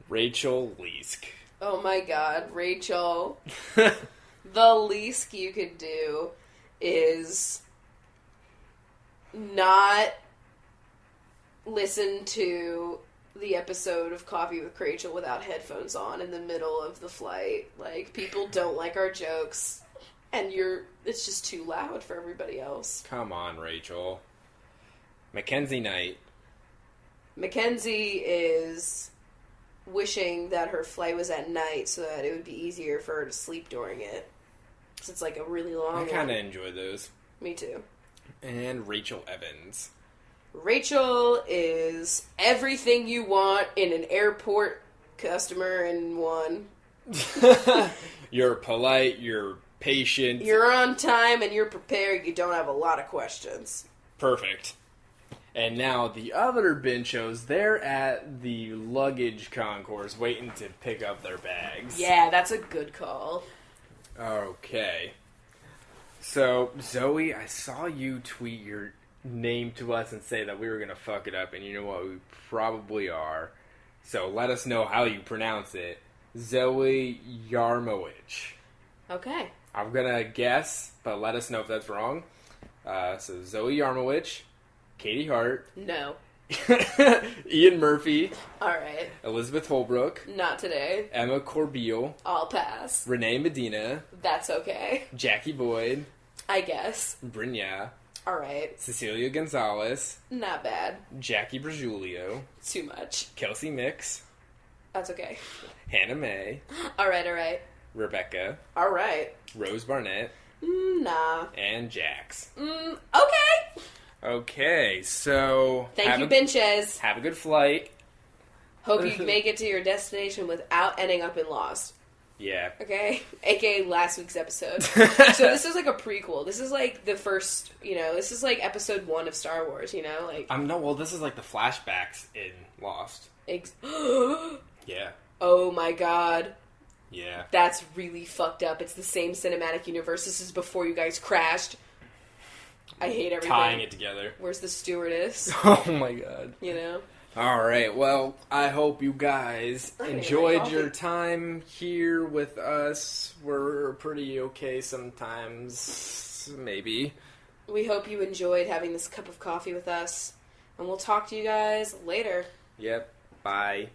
Rachel Leask. Oh my god, Rachel. The least you could do is not listen to the episode of Coffee with Crachel without headphones on in the middle of the flight. Like, people don't like our jokes, and it's just too loud for everybody else. Come on, Rachel. Mackenzie Knight. Mackenzie is wishing that her flight was at night so that it would be easier for her to sleep during it. Because it's like a really long one. I kind of enjoy those. Me too. And Rachel Evans. Rachel is everything you want in an airport customer in one. You're polite, you're patient. You're on time and you're prepared. You don't have a lot of questions. Perfect. And now the other benchos, they're at the luggage concourse waiting to pick up their bags. Yeah, that's a good call. Okay. So, Zoe, I saw you tweet your name to us and say that we were going to fuck it up, and you know what? We probably are. So let us know how you pronounce it. Zoe Yarmowicz. Okay. I'm going to guess, but let us know if that's wrong. So Zoe Yarmowicz, Katie Hart. No. Ian Murphy. Alright. Elizabeth Holbrook. Not today. Emma Corbeil. I'll pass. Renee Medina. That's okay. Jackie Boyd. I guess. Brynja. Alright. Cecilia Gonzalez. Not bad. Jackie Brajulio. Too much. Kelsey Mix. That's okay. Hannah May. Alright. Rebecca. Alright. Rose Barnett. Nah. And Jax. Okay. Okay, so... Thank you, Benches. Have a good flight. Hope you make it to your destination without ending up in Lost. Yeah. Okay? AKA last week's episode. So this is like a prequel. This is like the first, this is like episode 1 of Star Wars, like... No, well, this is like the flashbacks in Lost. Yeah. Oh my god. Yeah. That's really fucked up. It's the same cinematic universe. This is before you guys crashed. I hate everything. Tying it together. Where's the stewardess? Oh my god. Alright, well, I hope you guys I need my enjoyed coffee. your time here with us. We're pretty okay sometimes, maybe. We hope you enjoyed having this cup of coffee with us, and we'll talk to you guys later. Yep, bye.